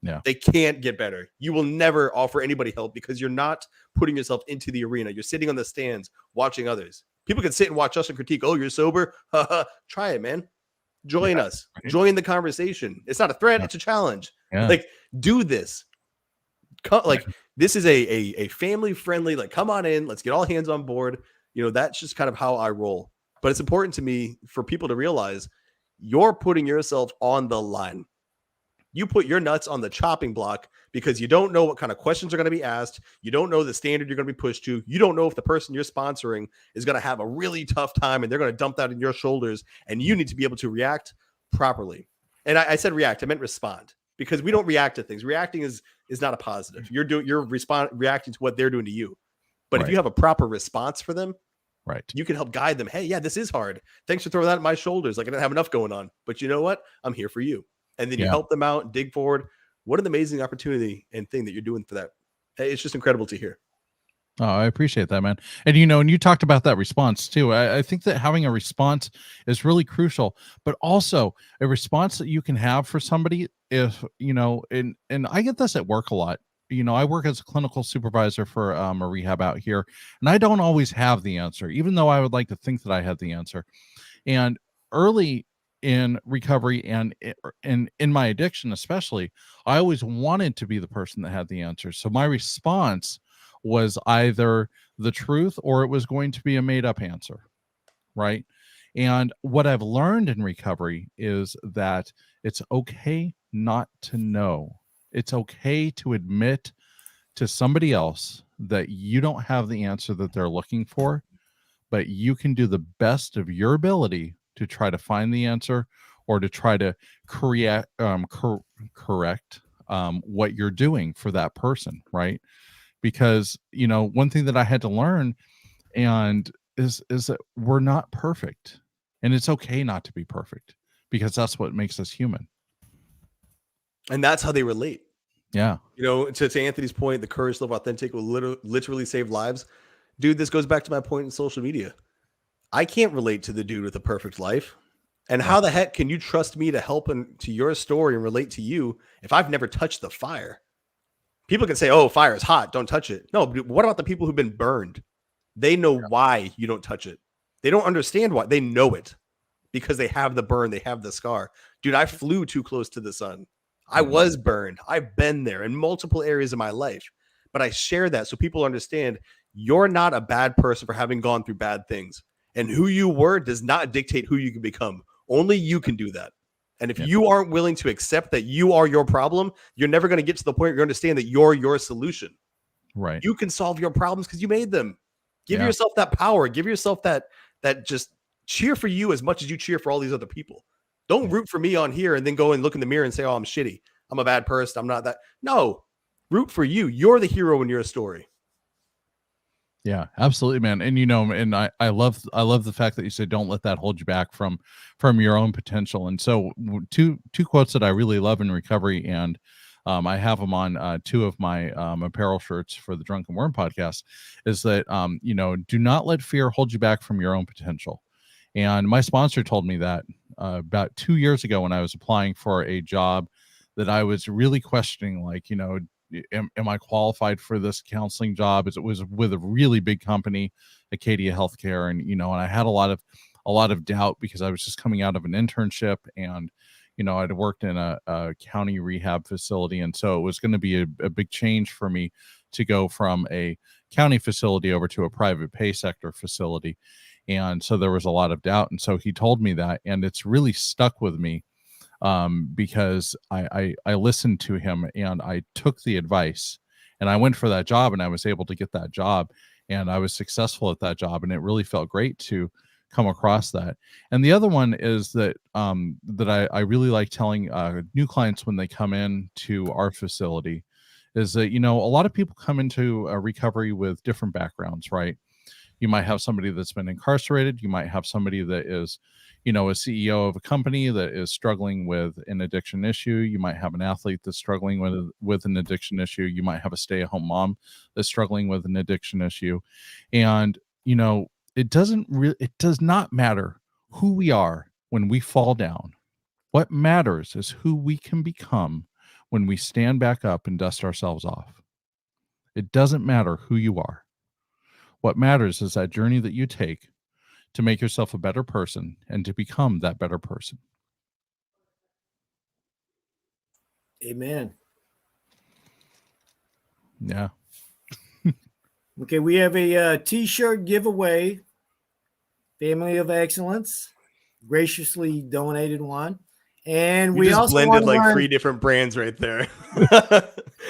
Speaker 1: Yeah.
Speaker 3: They can't get better. You will never offer anybody help because you're not putting yourself into the arena. You're sitting on the stands watching others. People can sit and watch us and critique. Oh, you're sober? Try it, man. Join us. Right. Join the conversation. It's not a threat. It's a challenge. Yeah. Like, do this. This is a family-friendly, come on in. Let's get all hands on board. That's just kind of how I roll. But it's important to me for people to realize you're putting yourself on the line. You put your nuts on the chopping block because you don't know what kind of questions are going to be asked. You don't know the standard you're going to be pushed to. You don't know if the person you're sponsoring is going to have a really tough time and they're going to dump that on your shoulders, and you need to be able to react properly. And I said react, I meant respond, because we don't react to things. Reacting is not a positive. You're reacting to what they're doing to you. But if you have a proper response for them,
Speaker 1: right,
Speaker 3: you can help guide them. Hey, yeah, this is hard. Thanks for throwing that at my shoulders. I didn't have enough going on, but you know what? I'm here for you. And then you help them out, dig forward. What an amazing opportunity and thing that you're doing for that. Hey, it's just incredible to hear.
Speaker 1: Oh, I appreciate that, man. And, and you talked about that response too. I think that having a response is really crucial, but also a response that you can have for somebody if, and I get this at work a lot. I work as a clinical supervisor for a rehab out here, and I don't always have the answer, even though I would like to think that I had the answer. And early in recovery and in my addiction especially, I always wanted to be the person that had the answer. So my response was either the truth or it was going to be a made-up answer, right? And what I've learned in recovery is that it's okay not to know. It's okay to admit to somebody else that you don't have the answer that they're looking for, but you can do the best of your ability to try to find the answer or to try to correct what you're doing for that person, right? Because, one thing that I had to learn is that we're not perfect, and it's okay not to be perfect, because that's what makes us human.
Speaker 3: And that's how they relate.
Speaker 1: Yeah.
Speaker 3: To Anthony's point, the courage to live authentic will literally save lives. Dude, this goes back to my point in social media. I can't relate to the dude with a perfect life. And how the heck can you trust me to help to your story and relate to you if I've never touched the fire? People can say, oh, fire is hot, don't touch it. No, but what about the people who've been burned? They know why you don't touch it. They don't understand why. They know it because they have the burn. They have the scar. Dude, I flew too close to the sun. I was burned. I've been there in multiple areas of my life. But I share that so people understand you're not a bad person for having gone through bad things. And who you were does not dictate who you can become. Only you can do that. And if you aren't willing to accept that you are your problem, you're never going to get to the point where you understand that you're your solution.
Speaker 1: Right.
Speaker 3: You can solve your problems because you made them. Give yourself that power. Give yourself that just cheer for you as much as you cheer for all these other people. Don't root for me on here and then go and look in the mirror and say, oh, I'm shitty. I'm a bad person. I'm not that. No, root for you. You're the hero in your story.
Speaker 1: Yeah, absolutely, man. And and I love the fact that you said don't let that hold you back from your own potential. And so two quotes that I really love in recovery, and I have them on two of my apparel shirts for the Drunken Worm podcast, is that do not let fear hold you back from your own potential. And my sponsor told me that about 2 years ago when I was applying for a job that I was really questioning, like, am I qualified for this counseling job? It was with a really big company, Acadia Healthcare, and and I had a lot of doubt because I was just coming out of an internship, and I'd worked in a county rehab facility, and so it was going to be a big change for me to go from a county facility over to a private pay sector facility, and so there was a lot of doubt. And so he told me that, and it's really stuck with me. Because I listened to him and I took the advice, and I went for that job, and I was able to get that job, and I was successful at that job, and it really felt great to come across that. And the other one is that that I really like telling new clients when they come in to our facility is that a lot of people come into recovery with different backgrounds, right? You might have somebody that's been incarcerated. You might have somebody that is a CEO of a company that is struggling with an addiction issue. You might have an athlete that's struggling with an addiction issue. You might have a stay-at-home mom that's struggling with an addiction issue. And, it does not matter who we are when we fall down. What matters is who we can become when we stand back up and dust ourselves off. It doesn't matter who you are. What matters is that journey that you take to make yourself a better person and to become that better person.
Speaker 4: Amen.
Speaker 1: Yeah.
Speaker 4: Okay, we have a t-shirt giveaway. Family of Excellence graciously donated one. And we
Speaker 3: just
Speaker 4: also
Speaker 3: blended like 3 different brands right there.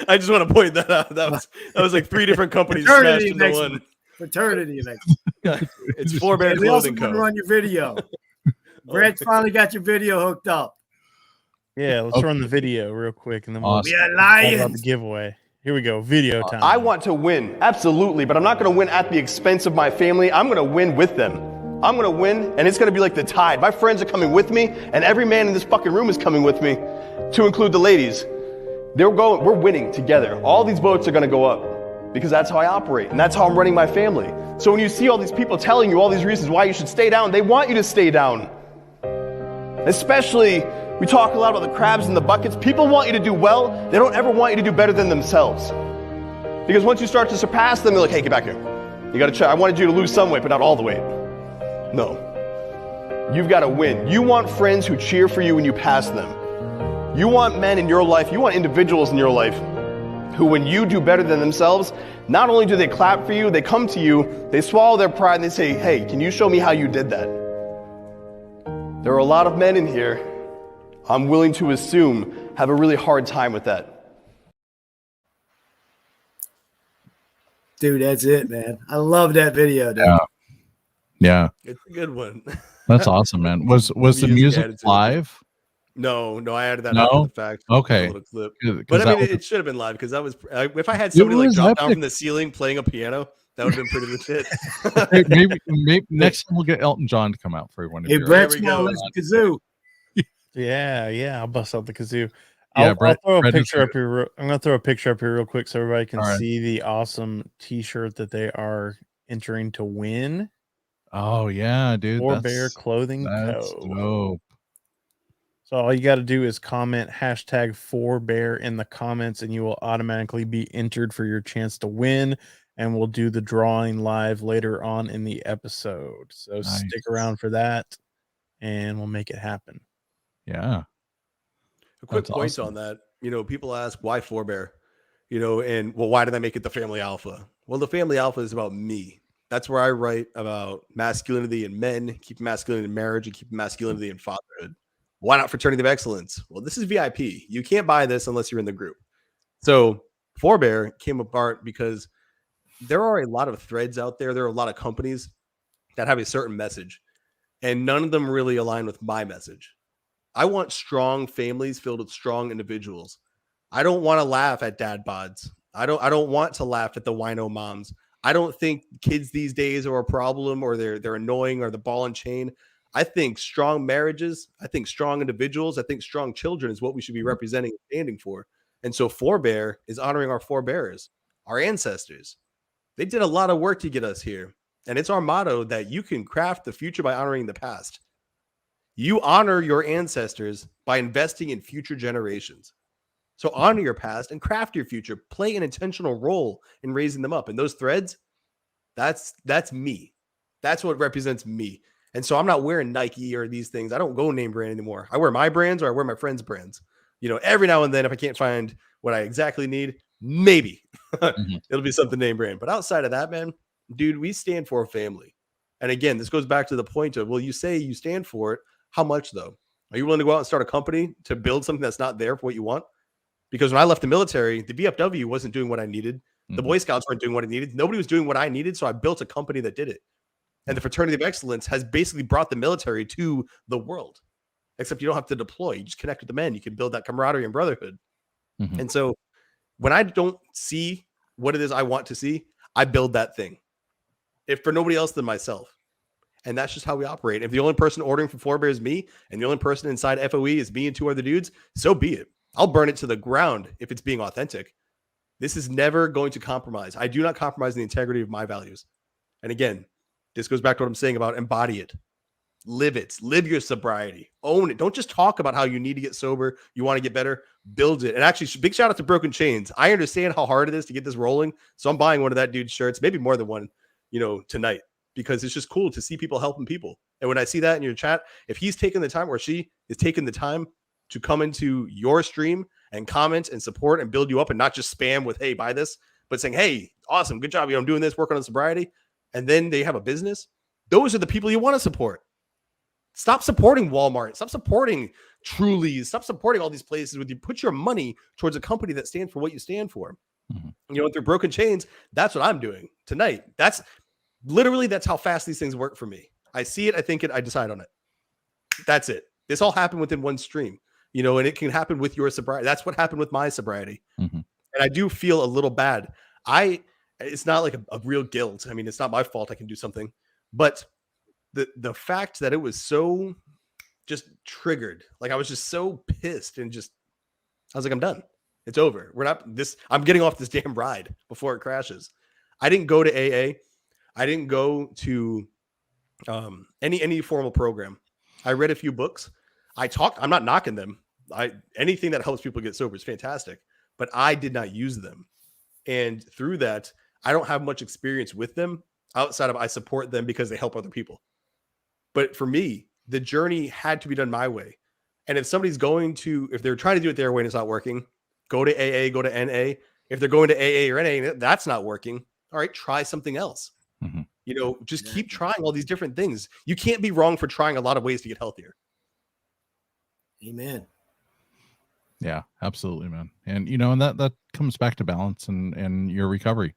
Speaker 3: I just want to point that out. That was like 3 different companies smashed into one.
Speaker 4: Fraternity of Excellence.
Speaker 3: It's Four Bear
Speaker 4: We also
Speaker 3: Clothing
Speaker 4: want to
Speaker 3: Co.
Speaker 4: run your video. Brett finally got your video hooked up.
Speaker 2: Yeah, let's run the video real quick, and then we'll
Speaker 4: We are
Speaker 2: talk about
Speaker 4: lions.
Speaker 2: the giveaway. Here we go, video time.
Speaker 3: I want to win, absolutely, but I'm not going to win at the expense of my family. I'm going to win with them. I'm going to win, and it's going to be like the tide. My friends are coming with me, and every man in this fucking room is coming with me, to include the ladies. We're winning together. All these boats are going to go up because that's how I operate, and that's how I'm running my family. So when you see all these people telling you all these reasons why you should stay down, they want you to stay down. Especially, we talk a lot about the crabs in the buckets. People want you to do well. They don't ever want you to do better than themselves. Because once you start to surpass them, they're like, hey, get back here. You got to try. I wanted you to lose some weight, but not all the weight. No. You've got to win. You want friends who cheer for you when you pass them. You want men in your life, you want individuals in your life who, when you do better than themselves, not only do they clap for you, they come to you, they swallow their pride, and they say, hey, can you show me how you did that? There are a lot of men in here, I'm willing to assume, have a really hard time with that.
Speaker 4: Dude, that's it, man. I love that video, dude.
Speaker 1: Yeah.
Speaker 3: It's a good one.
Speaker 1: That's awesome, man. Was the music live?
Speaker 3: No, I added that
Speaker 1: No?
Speaker 3: after the fact.
Speaker 1: Okay.
Speaker 3: A little clip.
Speaker 1: 'Cause
Speaker 3: But I
Speaker 1: that
Speaker 3: mean,
Speaker 1: was-
Speaker 3: it should have been live because that was. If I had somebody like
Speaker 1: was
Speaker 3: drop down
Speaker 1: epic.
Speaker 3: from the ceiling playing a piano, that would have been pretty legit.
Speaker 1: maybe next time we'll get Elton John to come out for one of
Speaker 4: Hey,
Speaker 1: your.
Speaker 4: Brett
Speaker 3: There we
Speaker 4: Small,
Speaker 3: go.
Speaker 4: listen kazoo.
Speaker 2: Yeah, I'll bust out the kazoo.
Speaker 1: Yeah,
Speaker 2: I'll
Speaker 1: Brett-
Speaker 2: throw a
Speaker 1: Brett is
Speaker 2: picture up here. I'm gonna throw a picture up here real quick so everybody can
Speaker 1: All right.
Speaker 2: see the awesome T-shirt that they are entering to win.
Speaker 1: Oh yeah, dude.
Speaker 2: Four Bear Clothing
Speaker 1: That's
Speaker 2: Co.
Speaker 1: dope.
Speaker 2: So all you got to do is comment hashtag 4Bear in the comments, and you will automatically be entered for your chance to win. And we'll do the drawing live later on in the episode. So stick
Speaker 1: Nice.
Speaker 2: around for that, and we'll make it happen.
Speaker 1: Yeah.
Speaker 3: A quick
Speaker 1: That's
Speaker 3: point
Speaker 1: awesome.
Speaker 3: on that. People ask why Four Bear, and well, why did I make it the family alpha? Well, the Family Alpha is about me. That's where I write about masculinity in men, keeping masculinity in marriage, and keeping masculinity in fatherhood. Why not Fraternity of Excellence? Well, this is VIP. You can't buy this unless you're in the group. So Forebear came apart because there are a lot of threads out there. There are a lot of companies that have a certain message, and none of them really align with my message. I want strong families filled with strong individuals. I don't want to laugh at dad bods. I don't want to laugh at the wino moms. I don't think kids these days are a problem or they're annoying or the ball and chain. I think strong marriages, I think strong individuals, I think strong children is what we should be representing and standing for. And so Forebear is honoring our forebearers, our ancestors. They did a lot of work to get us here. And it's our motto that you can craft the future by honoring the past. You honor your ancestors by investing in future generations. So honor your past and craft your future. Play an intentional role in raising them up. And those threads, that's me. That's what represents me. And so I'm not wearing Nike or these things. I don't go name brand anymore. I wear my brands or I wear my friends' brands. You know, every now and then, if I can't find what I exactly need, maybe it'll be something name brand. But outside of that, man, dude, we stand for a family. And again, this goes back to the point of, well, you say you stand for it. How much though? Are you willing to go out and start a company to build something that's not there for what you want? Because when I left the military, the VFW wasn't doing what I needed. The Boy Scouts weren't doing what I needed. Nobody was doing what I needed. So I built a company that did it. And the Fraternity of Excellence has basically brought the military to the world, except you don't have to deploy. You just connect with the men. You can build that camaraderie and brotherhood. And so when I don't see what it is I want to see, I build that thing. If for nobody else than myself. And that's just how we operate. If the only person ordering from Forebear is me, and the only person inside FOE is me and two other dudes, so be it. I'll burn it to the ground if it's being authentic. This is never going to compromise. I do not compromise the integrity of my values. And again, this goes back to what I'm saying about embody it. Live it. Live your sobriety. Own it. Don't just talk about how you need to get sober. You want to get better. Build it. And actually, big shout out to Broken Chains. I understand how hard it is to get this rolling. So I'm buying one of that dude's shirts, maybe more than one, tonight, because it's just cool to see people helping people. And when I see that in your chat, if he's taking the time or she is taking the time to come into your stream and comment and support and build you up and not just spam with, hey, buy this, but saying, hey, awesome, good job. I'm doing this, working on sobriety. And then they have a business. Those are the people you want to support. Stop supporting Walmart. Stop supporting Truly's. Stop supporting all these places with you. Put your money towards a company that stands for what you stand for. Through Broken Chains, that's what I'm doing tonight. That's how fast these things work for me. I see it. I think it. I decide on it. That's it. This all happened within one stream, and it can happen with your sobriety. That's what happened with my sobriety. And I do feel a little bad. It's not like a real guilt. I mean, it's not my fault. I can do something, but the fact that it was so just triggered, like I was just so pissed and I was like, I'm done. It's over. I'm getting off this damn ride before it crashes. I didn't go to AA. I didn't go to any formal program. I read a few books. I'm not knocking them. Anything that helps people get sober is fantastic, but I did not use them. And through that, I don't have much experience with them outside of I support them because they help other people. But for me, the journey had to be done my way. And if if they're trying to do it their way and it's not working, go to AA, go to NA. If they're going to AA or NA, that's not working. All right, try something else. Just keep trying all these different things. You can't be wrong for trying a lot of ways to get healthier.
Speaker 4: Amen.
Speaker 1: Yeah, absolutely, man. And and that comes back to balance and your recovery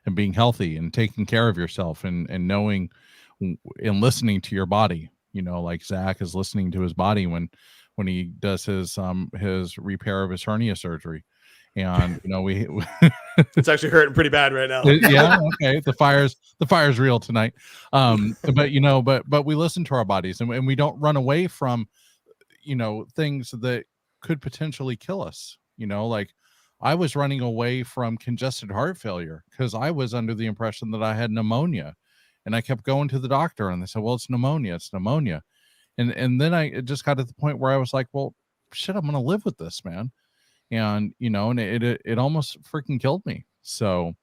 Speaker 1: and being healthy and taking care of yourself and knowing and listening to your body. Like Zach is listening to his body when he does his repair of his hernia surgery. And
Speaker 3: it's actually hurting pretty bad right now.
Speaker 1: Yeah, okay. The fire's real tonight. But we listen to our bodies and we don't run away from things that could potentially kill us. Like I was running away from congested heart failure because I was under the impression that I had pneumonia, and I kept going to the doctor and they said, well, it's pneumonia. And then I just got to the point where I was like, well, shit, I'm going to live with this, man. And, and it almost freaking killed me. So,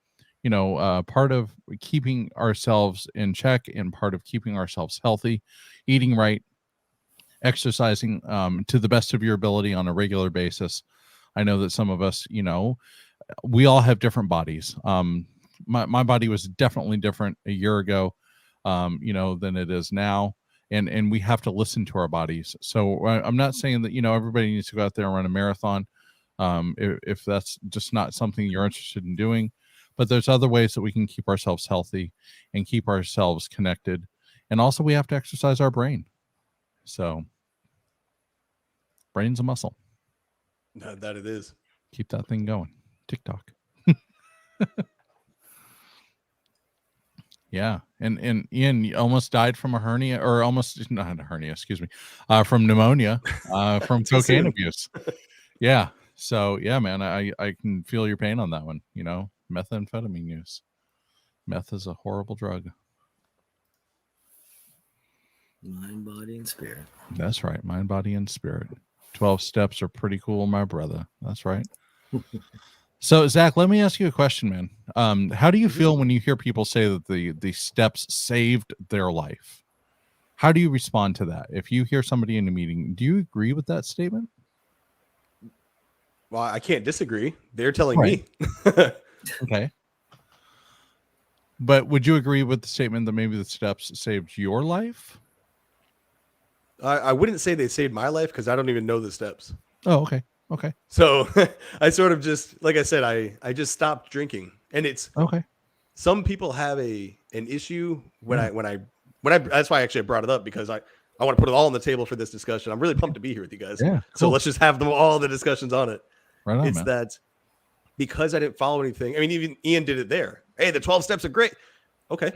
Speaker 1: part of keeping ourselves in check and part of keeping ourselves healthy, eating right, exercising to the best of your ability on a regular basis. I know that some of us, we all have different bodies. my body was definitely different a year ago, than it is now. And we have to listen to our bodies. So I'm not saying that, everybody needs to go out there and run a marathon. If that's just not something you're interested in doing, but there's other ways that we can keep ourselves healthy and keep ourselves connected. And also we have to exercise our brain. So brain's a muscle.
Speaker 3: That it is.
Speaker 1: Keep that thing going. TikTok. Yeah. And Ian almost died from a hernia, or almost not a hernia, excuse me, from pneumonia, from cocaine abuse. Yeah. So yeah, man, I can feel your pain on that one. Methamphetamine use. Meth is a horrible drug.
Speaker 4: Mind, body, and spirit.
Speaker 1: That's right. Mind, body, and spirit. 12 steps are pretty cool, my brother. That's right. So, Zach, let me ask you a question, man. How do you feel when you hear people say that the steps saved their life? How do you respond to that? If you hear somebody in a meeting, do you agree with that statement?
Speaker 3: Well, I can't disagree. They're telling me.
Speaker 1: Okay. But would you agree with the statement that maybe the steps saved your life?
Speaker 3: I wouldn't say they saved my life because I don't even know the steps.
Speaker 1: Oh, okay. Okay.
Speaker 3: So I sort of just, like I said, I just stopped drinking. And it's
Speaker 1: okay.
Speaker 3: Some people have an issue when I that's why I brought it up, because I want to put it all on the table for this discussion. I'm really pumped to be here with you guys.
Speaker 1: Yeah, cool.
Speaker 3: So let's just have all the discussions on it.
Speaker 1: Right on,
Speaker 3: it's
Speaker 1: man.
Speaker 3: That because I didn't follow anything. I mean, even Ian did it there. Hey, the 12 steps are great. Okay,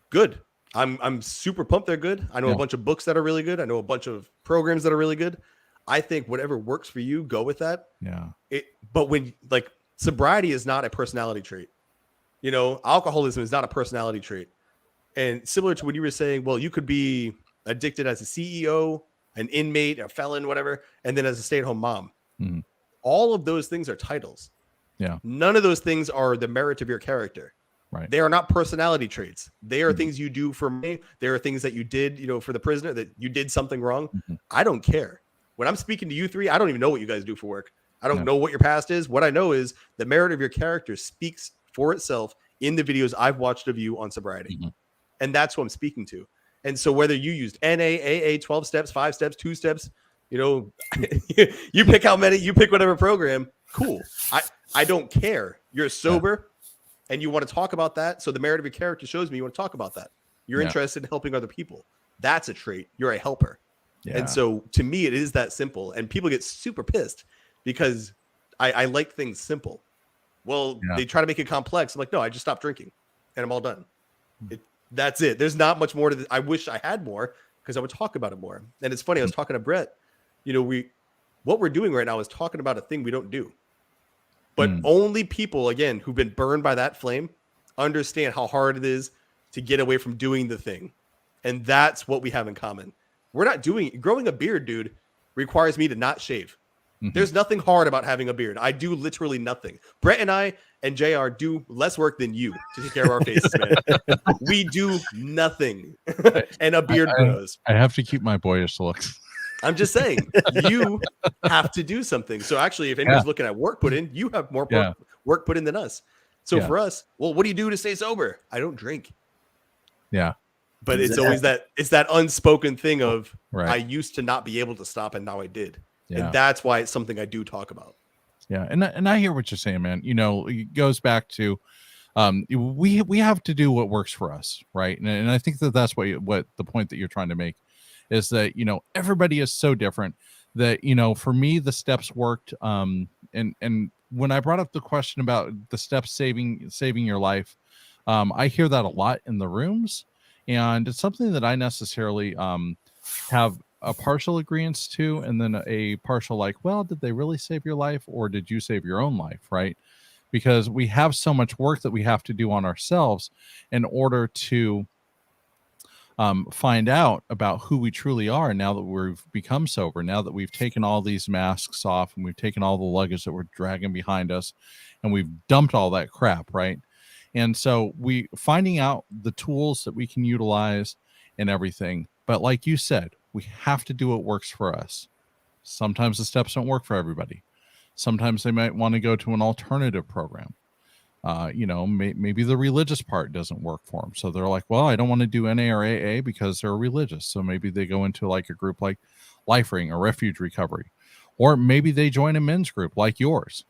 Speaker 3: good. I'm super pumped. They're good. I know a bunch of books that are really good. I know a bunch of programs that are really good. I think whatever works for you, go with that.
Speaker 1: Yeah.
Speaker 3: But when sobriety is not a personality trait, alcoholism is not a personality trait. And similar to when you were saying, well, you could be addicted as a CEO, an inmate, a felon, whatever, and then as a stay-at-home mom.
Speaker 1: Mm-hmm.
Speaker 3: All of those things are titles.
Speaker 1: Yeah.
Speaker 3: None of those things are the merit of your character.
Speaker 1: Right.
Speaker 3: They are not personality traits. They are things you do for me. There are things that you did, for the prisoner, that you did something wrong.
Speaker 1: Mm-hmm.
Speaker 3: I don't care. When I'm speaking to you three, I don't even know what you guys do for work. I don't know what your past is. What I know is the merit of your character speaks for itself in the videos I've watched of you on sobriety. Mm-hmm. And that's what I'm speaking to. And so whether you used NA, AA, 12 steps, 5 steps, 2 steps, you pick how many, you pick whatever program, cool. I don't care. You're sober and you want to talk about that. So the merit of your character shows me you want to talk about that. You're interested in helping other people. That's a trait. You're a helper. Yeah. And so to me, it is that simple. And people get super pissed because I like things simple. Well, they try to make it complex. I'm like, no, I just stopped drinking and I'm all done. That's it. There's not much more to this. I wish I had more because I would talk about it more. And it's funny. I was talking to Brett, what we're doing right now is talking about a thing we don't do. But only people, again, who've been burned by that flame understand how hard it is to get away from doing the thing. And that's what we have in common. We're not growing a beard, dude, requires me to not shave. Mm-hmm. There's nothing hard about having a beard. I do literally nothing. Brett and I and JR do less work than you to take care of our faces, man. We do nothing. And a beard grows.
Speaker 1: I have to keep my boyish looks.
Speaker 3: I'm just saying, you have to do something. So actually, if anyone's looking at work put in, you have more work put in than us. So for us, well, what do you do to stay sober? I don't drink.
Speaker 1: Yeah.
Speaker 3: But it's always that unspoken thing of I used to not be able to stop and now I did. Yeah. And that's why it's something I do talk about.
Speaker 1: Yeah. And I hear what you're saying, man. It goes back to we have to do what works for us. Right. And I think that's what the point that you're trying to make is that, everybody is so different that, for me, the steps worked. And when I brought up the question about the steps saving your life, I hear that a lot in the rooms. And it's something that I necessarily have a partial agreement to, and then a partial well, did they really save your life or did you save your own life, right? Because we have so much work that we have to do on ourselves in order to find out about who we truly are now that we've become sober, now that we've taken all these masks off and we've taken all the luggage that we're dragging behind us and we've dumped all that crap, right? And so we finding out the tools that we can utilize and everything. But like you said, we have to do what works for us. Sometimes the steps don't work for everybody. Sometimes they might want to go to an alternative program. Maybe the religious part doesn't work for them. So they're like, well, I don't want to do NA or AA because they're religious. So maybe they go into like a group like Life Ring or Refuge Recovery, or maybe they join a men's group like yours,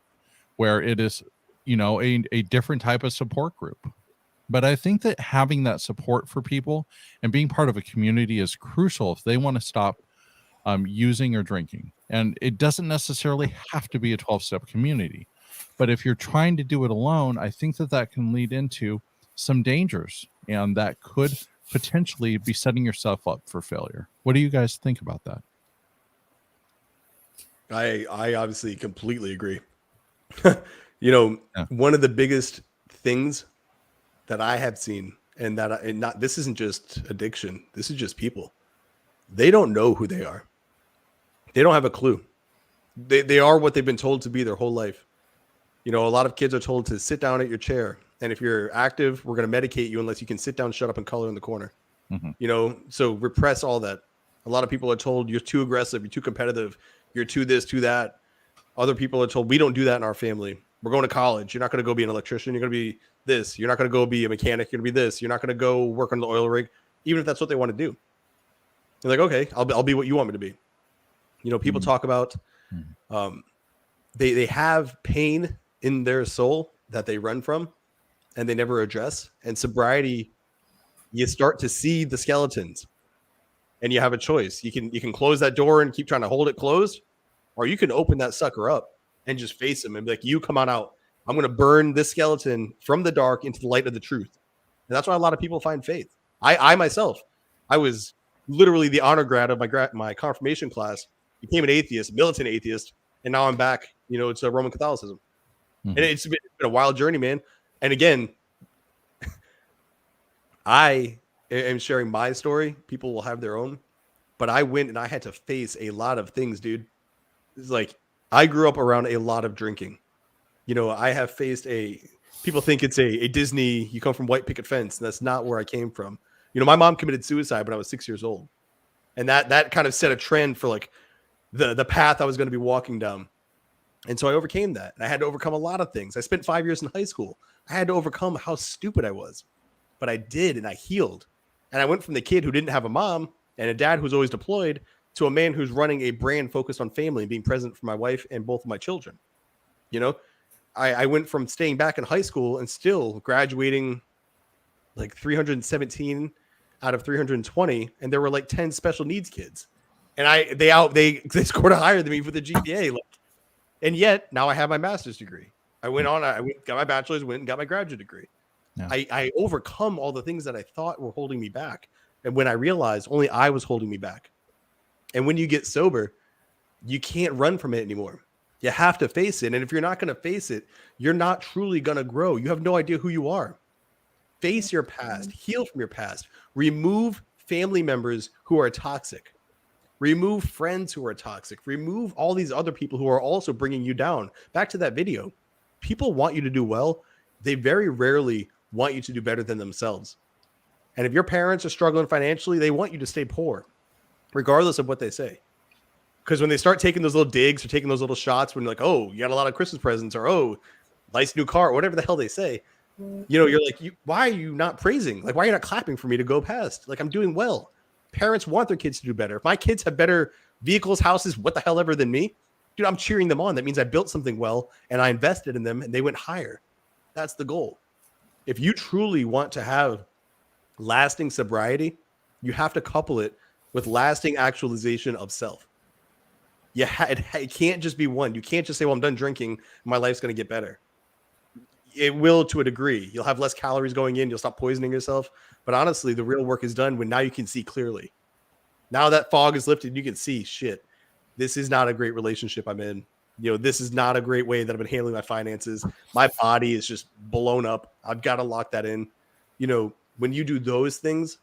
Speaker 1: where it is, a different type of support group. But I think that having that support for people and being part of a community is crucial if they want to stop using or drinking. And it doesn't necessarily have to be a 12-step community. But if you're trying to do it alone, I think that can lead into some dangers, and that could potentially be setting yourself up for failure. What do you guys think about that?
Speaker 3: I obviously completely agree. One of the biggest things that I have seen, and this isn't just addiction, this is just people. They don't know who they are. They don't have a clue. They are what they've been told to be their whole life. A lot of kids are told to sit down at your chair, and if you're active, we're going to medicate you unless you can sit down, shut up, and color in the corner. So repress all that. A lot of people are told you're too aggressive, you're too competitive, you're too this, too that. Other people are told we don't do that in our family. We're going to college. You're not going to go be an electrician. You're going to be this. You're not going to go be a mechanic. You're going to be this. You're not going to go work on the oil rig, even if that's what they want to do. You're like, okay, I'll be what you want me to be. People talk about they have pain in their soul that they run from and they never address. And sobriety, you start to see the skeletons, and you have a choice. You can close that door and keep trying to hold it closed, or you can open that sucker up and just face them and be like, you come on out. I'm going to burn this skeleton from the dark into the light of the truth. And that's why a lot of people find faith. I myself, I was literally the honor grad of my confirmation class, became an atheist, militant atheist, and now I'm back, to Roman Catholicism. And it's been a wild journey, man. And again, I am sharing my story. People will have their own. But I went and I had to face a lot of things, dude. It's like I grew up around a lot of drinking. I have faced people think it's a Disney, you come from white picket fence. And that's not where I came from. My mom committed suicide when I was 6 years old. And that kind of set a trend for like the path I was going to be walking down. And so I overcame that. And I had to overcome a lot of things. I spent 5 years in high school. I had to overcome how stupid I was. But I did, and I healed. And I went from the kid who didn't have a mom and a dad who's always deployed to a man who's running a brand focused on family and being present for my wife and both of my children. I went from staying back in high school and still graduating like 317 out of 320, and there were like 10 special needs kids. And they scored higher than me for the GPA. And yet now I have my master's degree. I got my bachelor's, went and got my graduate degree. Yeah. I overcome all the things that I thought were holding me back. And when I realized only I was holding me back. And when you get sober, you can't run from it anymore. You have to face it. And if you're not going to face it, you're not truly going to grow. You have no idea who you are. Face your past, heal from your past, remove family members who are toxic, remove friends who are toxic, remove all these other people who are also bringing you down. Back to that video. People want you to do well. They very rarely want you to do better than themselves. And if your parents are struggling financially, they want you to stay poor, regardless of what they say. Because when they start taking those little digs or taking those little shots when you're like, oh, you got a lot of Christmas presents, or oh, nice new car, or whatever the hell they say, you're like, why are you not praising? Like, why are you not clapping for me to go past? Like, I'm doing well. Parents want their kids to do better. If my kids have better vehicles, houses, what the hell ever than me, dude, I'm cheering them on. That means I built something well and I invested in them and they went higher. That's the goal. If you truly want to have lasting sobriety, you have to couple it with lasting actualization of self. It can't just be one. You can't just say, well, I'm done drinking, my life's going to get better. It will to a degree. You'll have less calories going in. You'll stop poisoning yourself. But honestly, the real work is done when now you can see clearly. Now that fog is lifted, you can see, shit, this is not a great relationship I'm in. This is not a great way that I've been handling my finances. My body is just blown up. I've got to lock that in. When you do those things,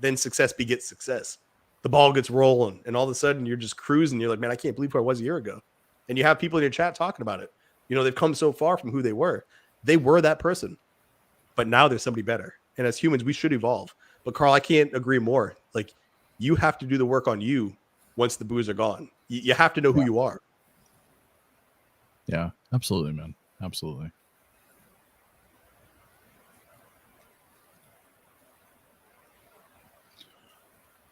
Speaker 3: then success begets success. The ball gets rolling, and all of a sudden you're just cruising. You're like, man, I can't believe who I was a year ago. And you have people in your chat talking about it. They've come so far from who they were. They were that person, but now there's somebody better. And as humans, we should evolve. But Carl, I can't agree more. Like, you have to do the work on you once the booze are gone. You have to know who you are.
Speaker 1: Yeah, absolutely, man. Absolutely.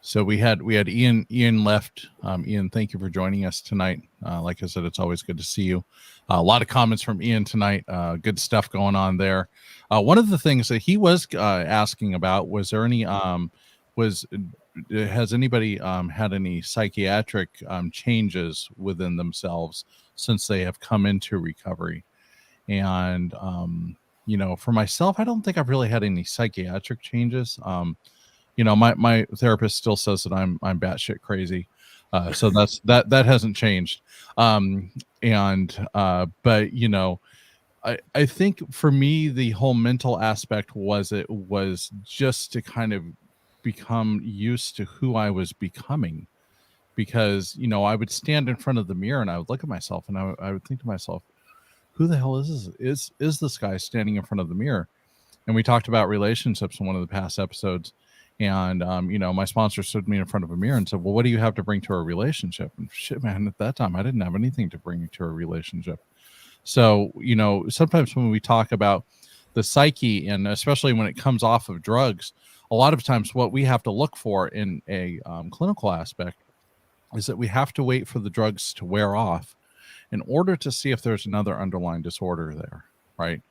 Speaker 1: So we had Ian left. Ian, thank you for joining us tonight. Like I said, it's always good to see you. A lot of comments from Ian tonight. Good stuff going on there. One of the things that he was asking about was there any has anybody had any psychiatric changes within themselves since they have come into recovery? And for myself, I don't think I've really had any psychiatric changes. My therapist still says that I'm batshit crazy. So that hasn't changed. But I think for me, the whole mental aspect was just to kind of become used to who I was becoming, because, I would stand in front of the mirror and I would look at myself and I would think to myself, who the hell is this? Is this guy standing in front of the mirror? And we talked about relationships in one of the past episodes. And, my sponsor stood me in front of a mirror and said, well, what do you have to bring to a relationship? And shit, man, at that time, I didn't have anything to bring to a relationship. So, sometimes when we talk about the psyche, and especially when it comes off of drugs, a lot of times what we have to look for in a clinical aspect is that we have to wait for the drugs to wear off in order to see if there's another underlying disorder there, right?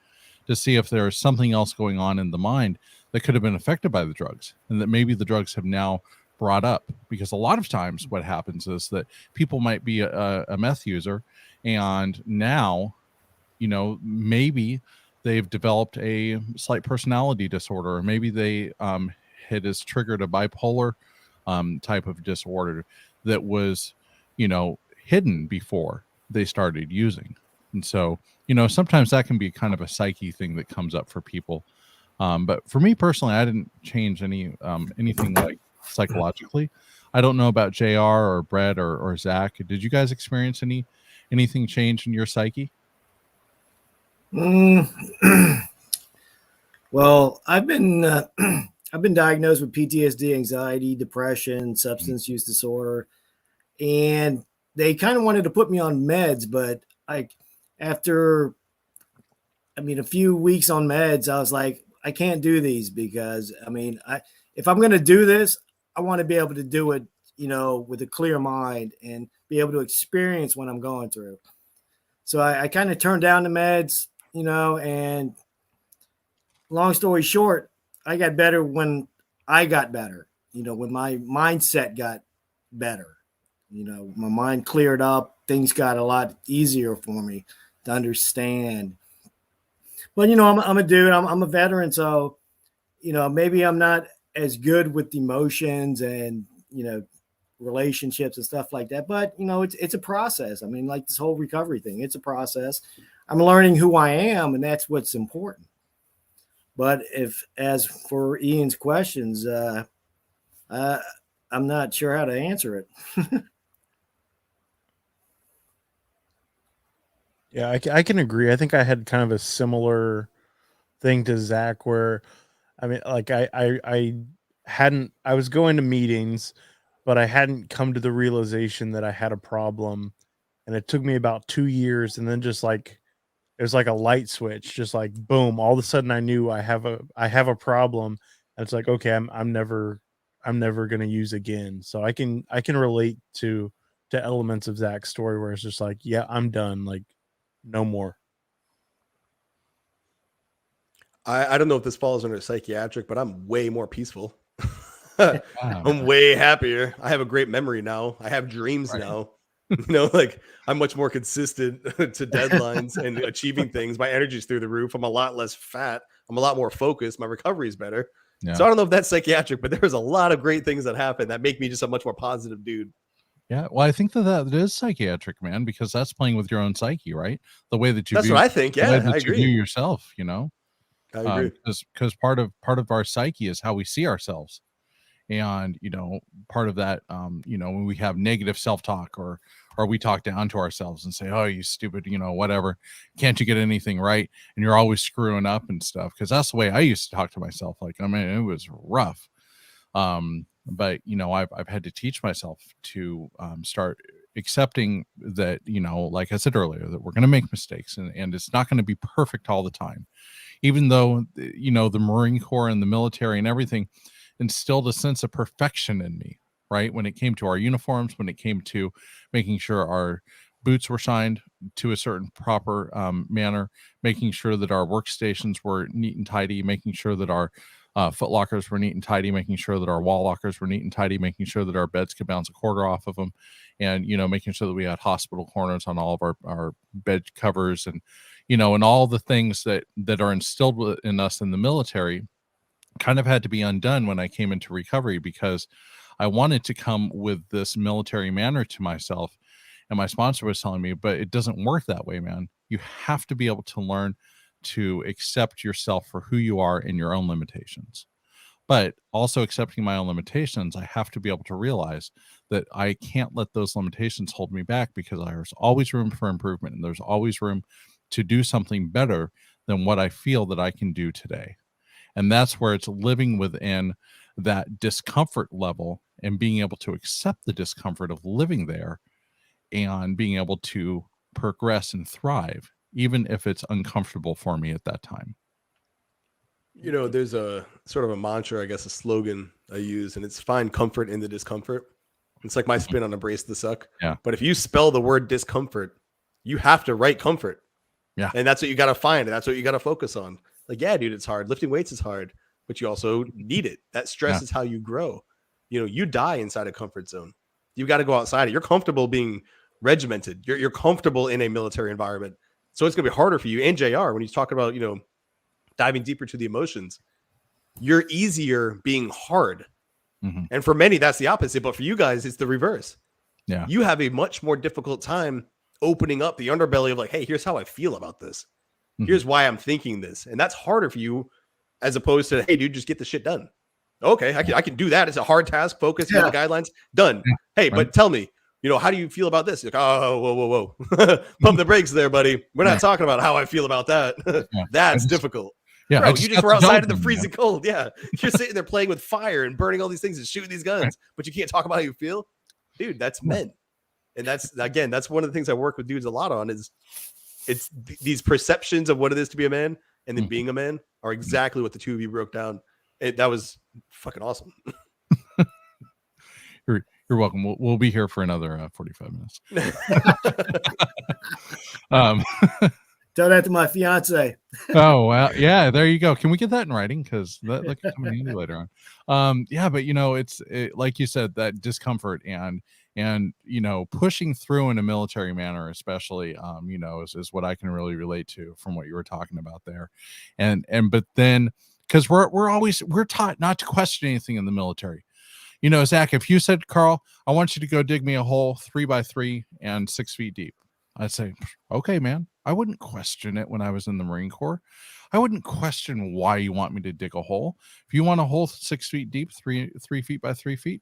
Speaker 1: To see if there's something else going on in the mind that could have been affected by the drugs, and that maybe the drugs have now brought up. Because a lot of times what happens is that people might be a meth user, and now, maybe they've developed a slight personality disorder, or maybe they it has triggered a bipolar type of disorder that was, hidden before they started using. And so, sometimes that can be kind of a psyche thing that comes up for people. But for me personally, I didn't change anything like psychologically. I don't know about JR or Brett or Zach. Did you guys experience anything change in your psyche?
Speaker 4: Well, I've been diagnosed with PTSD, anxiety, depression, substance use disorder, and they kind of wanted to put me on meds, but after a few weeks on meds, I was like, I can't do these, because if I'm going to do this, I want to be able to do it, with a clear mind and be able to experience what I'm going through. So I kind of turned down the meds, and long story short, I got better when I got better, when my mindset got better, my mind cleared up, things got a lot easier for me to understand. But, I'm a dude, I'm a veteran. So, maybe I'm not as good with emotions and, relationships and stuff like that. But, it's a process. Like this whole recovery thing, it's a process. I'm learning who I am, and that's what's important. But as for Ian's questions, I'm not sure how to answer it.
Speaker 2: Yeah, I can agree. I think I had kind of a similar thing to Zach, where I was going to meetings, but I hadn't come to the realization that I had a problem, and it took me about 2 years, and then just like it was like a light switch, just like boom, all of a sudden I knew I have a problem, and it's like, okay, I'm never going to use again. So I can relate to elements of Zach's story where it's just like, yeah, I'm done, like no more.
Speaker 3: I don't know if this falls under psychiatric, but I'm way more peaceful. I'm way happier. I have a great memory now. I have dreams now. Like I'm much more consistent to deadlines and achieving things. My energy's through the roof. I'm a lot less fat. I'm a lot more focused. My recovery is better. Yeah. So I don't know if that's psychiatric, but there's a lot of great things that happen that make me just a much more positive dude.
Speaker 1: Yeah, well, I think that is psychiatric, man, because that's playing with your own psyche, right? The way that you
Speaker 3: that's
Speaker 1: view,
Speaker 3: what I think. Yeah, I agree.
Speaker 1: You view yourself,
Speaker 3: I agree.
Speaker 1: Because part of our psyche is how we see ourselves, and part of that, when we have negative self-talk or we talk down to ourselves and say, "Oh, you stupid," whatever, can't you get anything right? And you're always screwing up and stuff. Because that's the way I used to talk to myself. Like, it was rough. But I've had to teach myself to start accepting that, like I said earlier, that we're going to make mistakes, and it's not going to be perfect all the time. Even though, the Marine Corps and the military and everything instilled a sense of perfection in me. right? When it came to our uniforms, when it came to making sure our boots were shined to a certain proper manner, making sure that our workstations were neat and tidy, making sure that our foot lockers were neat and tidy, making sure that our wall lockers were neat and tidy, making sure that our beds could bounce a quarter off of them, and, you know, making sure that we had hospital corners on all of our bed covers, and, you know, and all the things that are instilled in us in the military kind of had to be undone when I came into recovery, because I wanted to come with this military manner to myself. And my sponsor was telling me, but it doesn't work that way, man. You have to be able to learn to accept yourself for who you are and your own limitations. But also accepting my own limitations, I have to be able to realize that I can't let those limitations hold me back, because there's always room for improvement, and there's always room to do something better than what I feel that I can do today. And that's where it's living within that discomfort level and being able to accept the discomfort of living there and being able to progress and thrive, even if it's uncomfortable for me at that time.
Speaker 3: You know, there's a sort of a mantra, I guess, a slogan I use, and it's find comfort in the discomfort. It's like my spin on embrace the suck.
Speaker 1: Yeah.
Speaker 3: But if you spell the word discomfort, you have to write comfort.
Speaker 1: Yeah.
Speaker 3: And that's what you got to find. And that's what you got to focus on. Like, yeah, dude, it's hard. Lifting weights is hard, but you also need it. That stress is how you grow. You know, you die inside a comfort zone. You got to go outside it. You're comfortable being regimented. You're comfortable in a military environment. So it's going to be harder for you. And JR, when he's talking about, you know, diving deeper to the emotions, you're easier being hard.
Speaker 1: Mm-hmm.
Speaker 3: And for many, that's the opposite. But for you guys, it's the reverse.
Speaker 1: Yeah.
Speaker 3: You have a much more difficult time opening up the underbelly of like, hey, here's how I feel about this.
Speaker 1: Mm-hmm.
Speaker 3: Here's why I'm thinking this. And that's harder for you as opposed to, hey, dude, just get the shit done. Okay, I can do that. It's a hard task. Focus on the guidelines. Done.
Speaker 1: Yeah.
Speaker 3: Hey, but tell me, you know, how do you feel about this? Like, oh, whoa. Pump the brakes there, buddy. We're not talking about how I feel about that. That's difficult.
Speaker 1: Yeah,
Speaker 3: bro, you just were outside in the freezing cold. Yeah, you're sitting there playing with fire and burning all these things and shooting these guns, but you can't talk about how you feel, dude. That's men, and that's one of the things I work with dudes a lot on. Is it's these perceptions of what it is to be a man, and then being a man are exactly what the two of you broke down. That was fucking awesome.
Speaker 1: You're welcome. We'll be here for another 45 minutes.
Speaker 4: Tell that to my fiance.
Speaker 1: Oh, well, yeah, there you go. Can we get that in writing? Because that could come in handy later on. Yeah, but you know, it's like you said, that discomfort and you know, pushing through in a military manner, especially, you know, is what I can really relate to from what you were talking about there. But then, because we're taught not to question anything in the military. You know, Zach, if you said, Carl, I want you to go dig me a hole 3x3 and 6 feet deep, I'd say, okay, man. I wouldn't question it when I was in the Marine Corps. I wouldn't question why you want me to dig a hole. If you want a hole 6 feet deep, 3 feet by 3 feet,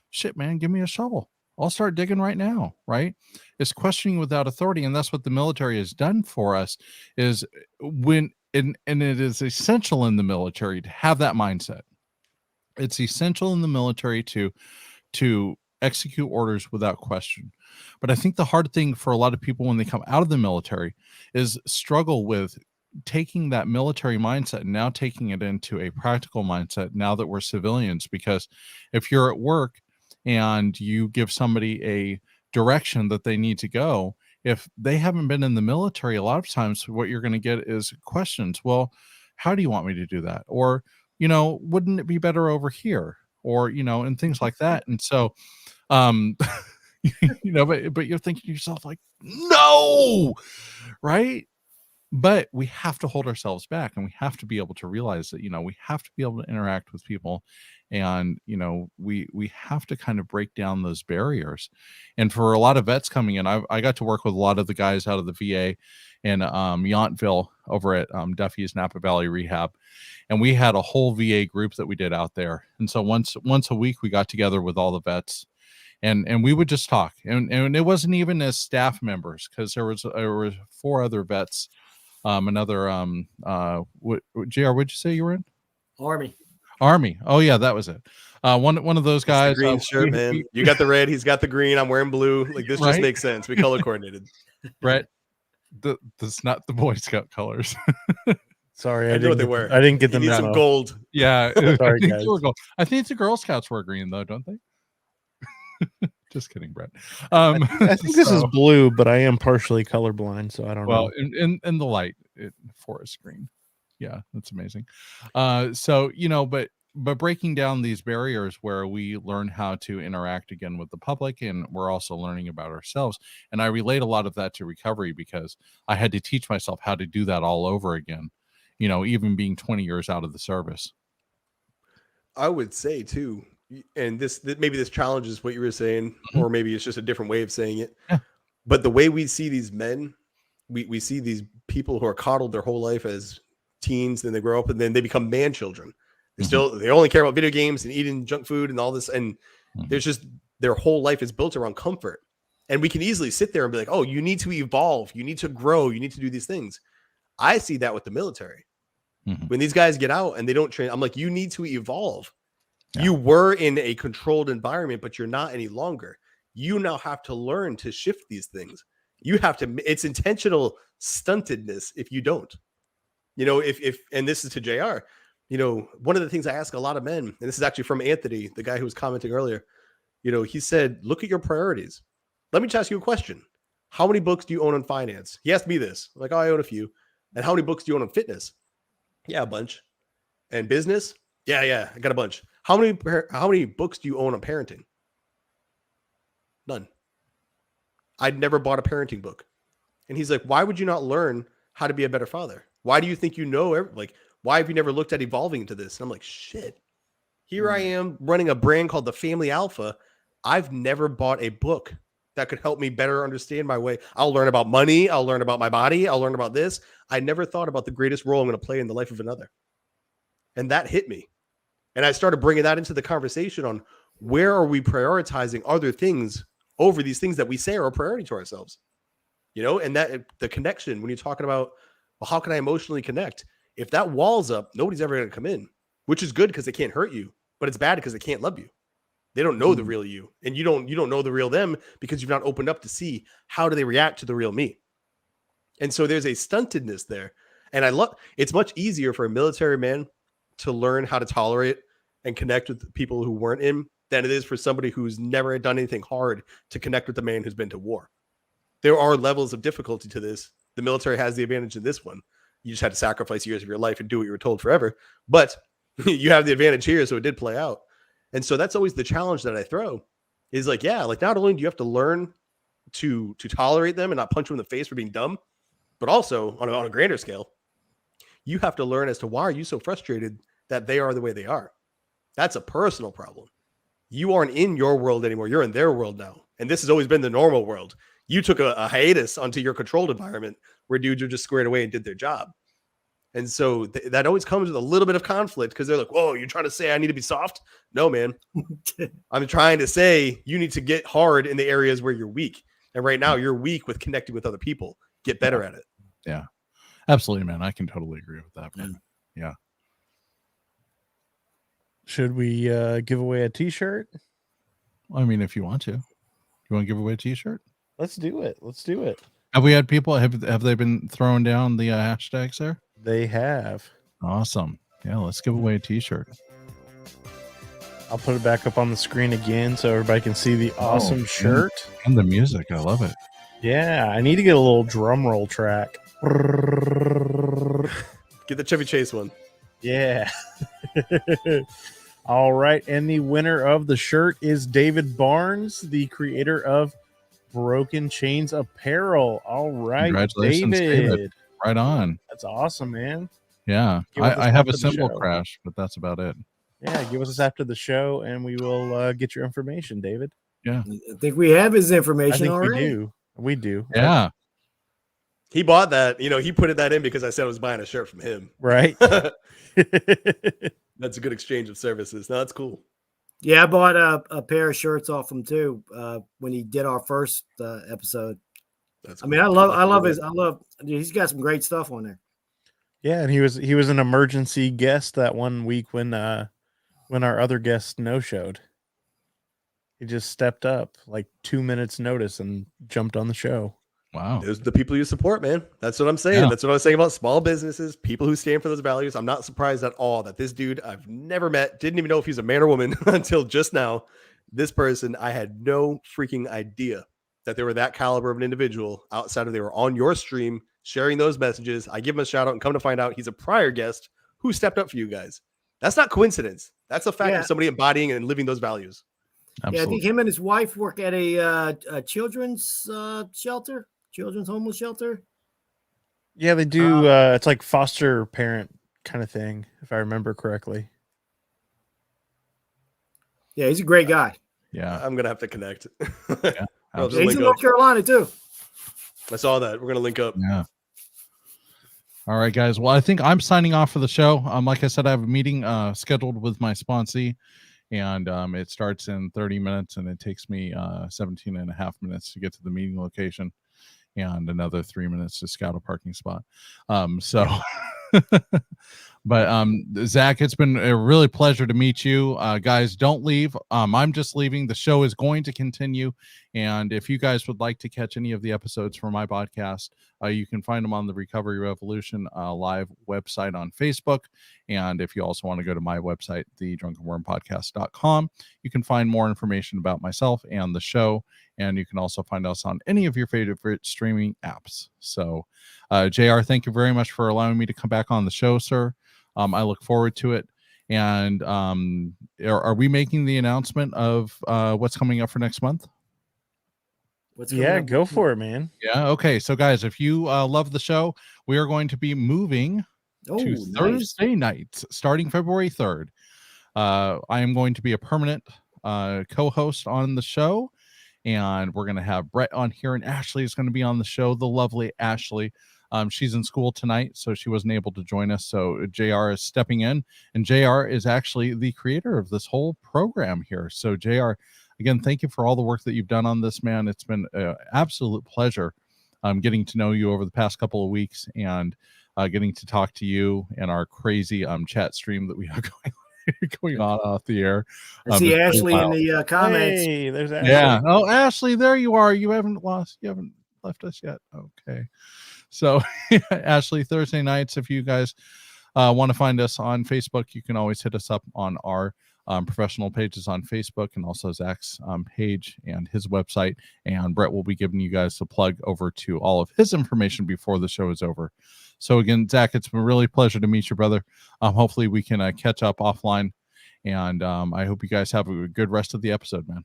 Speaker 1: shit, man, give me a shovel. I'll start digging right now, right? It's questioning without authority, and that's what the military has done for us. Is when and it is essential in the military to have that mindset. It's essential in the military to execute orders without question. But I think the hard thing for a lot of people when they come out of the military is struggle with taking that military mindset and now taking it into a practical mindset now that we're civilians. Because if you're at work and you give somebody a direction that they need to go, if they haven't been in the military, a lot of times what you're going to get is questions. Well, how do you want me to do that? Or, you know, wouldn't it be better over here? Or, you know, and things like that. And so, you know, but you're thinking to yourself like, no, right? But we have to hold ourselves back, and we have to be able to realize that, you know, we have to be able to interact with people, and, you know, we have to kind of break down those barriers. And for a lot of vets coming in, I got to work with a lot of the guys out of the VA in Yountville over at Duffy's Napa Valley Rehab. And we had a whole VA group that we did out there. And so once a week, we got together with all the vets, and we would just talk. And it wasn't even as staff members, because there were 4 other vets. Another what JR, what'd you say you were in? Army. Oh yeah, that was it. One of those guys.
Speaker 3: Green shirt, man. You got the red, he's got the green. I'm wearing blue. Like, this just makes sense. We color coordinated.
Speaker 1: Right. That's not the Boy Scout colors.
Speaker 2: Sorry,
Speaker 3: I know what they were.
Speaker 2: I didn't get them.
Speaker 3: Some gold.
Speaker 1: Yeah.
Speaker 2: Sorry, guys.
Speaker 1: I think the Girl Scouts wear green though, don't they? Just kidding, Brett.
Speaker 2: I think this is
Speaker 1: so-
Speaker 2: blue, but I am partially colorblind, so I don't
Speaker 1: well,
Speaker 2: know.
Speaker 1: in the light, forest green. Yeah, that's amazing. So but breaking down these barriers where we learn how to interact again with the public, and we're also learning about ourselves. And I relate a lot of that to recovery because I had to teach myself how to do that all over again. Even being 20 years out of the service.
Speaker 3: I would say too, and maybe this challenges what you were saying, or maybe it's just a different way of saying it.
Speaker 1: Yeah.
Speaker 3: But the way we see these men, we see these people who are coddled their whole life as teens, then they grow up and then they become man children. They only care about video games and eating junk food and all this. And there's just their whole life is built around comfort. And we can easily sit there and be like, oh, you need to evolve. You need to grow. You need to do these things. I see that with the military. When these guys get out and they don't train, I'm like, you need to evolve. Yeah. You were in a controlled environment, but you're not any longer. You now have to learn to shift these things. You have to, it's intentional stuntedness if you don't. If and this is to JR, one of the things I ask a lot of men, and this is actually from Anthony, the guy who was commenting earlier, he said, look at your priorities. Let me just ask you a question. How many books do you own on finance? He asked me this. I'm like, oh, I own a few. And how many books do you own on fitness? Yeah, a bunch. And business? Yeah, I got a bunch. How many books do you own on parenting? None. I'd never bought a parenting book. And he's like, why would you not learn how to be a better father? Why do you think why have you never looked at evolving into this? And I'm like, shit. Here I am running a brand called the Family Alpha. I've never bought a book that could help me better understand my way. I'll learn about money. I'll learn about my body. I'll learn about this. I never thought about the greatest role I'm going to play in the life of another. And that hit me. And I started bringing that into the conversation on where are we prioritizing other things over these things that we say are a priority to ourselves, and that the connection when you're talking about, well, how can I emotionally connect? If that wall's up, nobody's ever going to come in, which is good because they can't hurt you, but it's bad because they can't love you. They don't know the real you, and you don't know the real them because you've not opened up to see how do they react to the real me. And so there's a stuntedness there. And it's much easier for a military man to learn how to tolerate and connect with people who weren't in than it is for somebody who's never done anything hard to connect with the man who's been to war. There are levels of difficulty to this. The military has the advantage in this one. You just had to sacrifice years of your life and do what you were told forever. But you have the advantage here, so it did play out. And so that's always the challenge that I throw is not only do you have to learn to tolerate them and not punch them in the face for being dumb, but also on a grander scale, you have to learn as to why are you so frustrated that they are the way they are. That's a personal problem. You aren't in your world anymore. You're in their world now. And this has always been the normal world. You took a hiatus onto your controlled environment where dudes are just squared away and did their job. And so that always comes with a little bit of conflict because they're like, whoa, you're trying to say I need to be soft? No, man. I'm trying to say you need to get hard in the areas where you're weak. And right now you're weak with connecting with other people. Get better at it.
Speaker 1: Yeah, absolutely, man. I can totally agree with that. Yeah.
Speaker 2: Should we give away a t-shirt?
Speaker 1: I mean, if you want to. You want to give away a t-shirt?
Speaker 2: Let's do it.
Speaker 1: Have we had people, have they been throwing down the hashtags there?
Speaker 2: They have.
Speaker 1: Awesome. Yeah, let's give away a t-shirt.
Speaker 2: I'll put it back up on the screen again so everybody can see the awesome shirt.
Speaker 1: And the music. I love it.
Speaker 2: Yeah, I need to get a little drum roll track.
Speaker 3: Get the Chevy Chase one.
Speaker 2: Yeah. All right. And the winner of the shirt is David Barnes, the creator of Broken Chains Apparel. All right.
Speaker 1: Congratulations, David. Right on.
Speaker 2: That's awesome, man.
Speaker 1: Yeah. I have a cymbal crash, but that's about it.
Speaker 2: Yeah. Give us this after the show and we will get your information, David.
Speaker 1: Yeah.
Speaker 4: I think we have his information already.
Speaker 2: We do.
Speaker 1: Yeah.
Speaker 3: He bought that, he put that in because I said I was buying a shirt from him.
Speaker 2: Right.
Speaker 3: That's a good exchange of services. No, that's cool.
Speaker 4: Yeah, I bought a pair of shirts off him too when he did our first episode.
Speaker 3: That's cool.
Speaker 4: I mean, he's got some great stuff on there.
Speaker 2: Yeah, and he was an emergency guest that one week when our other guest no-showed. He just stepped up like 2 minutes notice and jumped on the show.
Speaker 1: Wow.
Speaker 3: Those are the people you support, man. That's what I'm saying. Yeah. That's what I was saying about small businesses, people who stand for those values. I'm not surprised at all that this dude I've never met, didn't even know if he's a man or woman until just now, This person, I had no freaking idea that they were that caliber of an individual outside of they were on your stream sharing those messages. I give him a shout out and come to find out he's a prior guest who stepped up for you guys. That's not coincidence. That's a fact of somebody embodying and living those values.
Speaker 1: Absolutely.
Speaker 4: Yeah, I think him and his wife work at a children's shelter, children's homeless shelter.
Speaker 2: Yeah, they do. It's like foster parent kind of thing, if I remember correctly.
Speaker 4: Yeah, he's a great guy.
Speaker 1: Yeah,
Speaker 3: I'm gonna have to connect.
Speaker 1: Yeah,
Speaker 4: he's in North Carolina too.
Speaker 3: I saw that. We're gonna link up.
Speaker 1: Yeah. All right, guys. Well, I think I'm signing off for the show. Like I said, I have a meeting scheduled with my sponsee, and it starts in 30 minutes, and it takes me 17 and a half minutes to get to the meeting location, and another 3 minutes to scout a parking spot. But Zach, it's been a really pleasure to meet you. Guys, don't leave. I'm just leaving. The show is going to continue. And if you guys would like to catch any of the episodes from my podcast, you can find them on the Recovery Revolution live website on Facebook. And if you also want to go to my website, thedrunkenwormpodcast.com, you can find more information about myself and the show. And you can also find us on any of your favorite streaming apps. So, JR, thank you very much for allowing me to come back on the show, sir. I look forward to it. And are we making the announcement of what's coming up for next month?
Speaker 2: Go for it, man.
Speaker 1: Yeah. Okay. So, guys, if you love the show, we are going to be moving to Thursday nights starting February 3rd. I am going to be a permanent co-host on the show. And we're going to have Brett on here, and Ashley is going to be on the show. The lovely Ashley. She's in school tonight, so she wasn't able to join us. So JR is stepping in, and JR is actually the creator of this whole program here. So JR, again, thank you for all the work that you've done on this, man. It's been an absolute pleasure getting to know you over the past couple of weeks and getting to talk to you and our crazy chat stream that we have going on off the air.
Speaker 4: I see Ashley in the comments.
Speaker 2: Hey, there's Ashley.
Speaker 1: Yeah. Oh, Ashley, there you are. You haven't left us yet. Okay. So, Ashley, Thursday nights, if you guys want to find us on Facebook, you can always hit us up on our professional pages on Facebook, and also Zach's page and his website. And Brett will be giving you guys a plug over to all of his information before the show is over. So again, Zach, it's been really a pleasure to meet you, brother. Hopefully we can catch up offline, and I hope you guys have a good rest of the episode, man.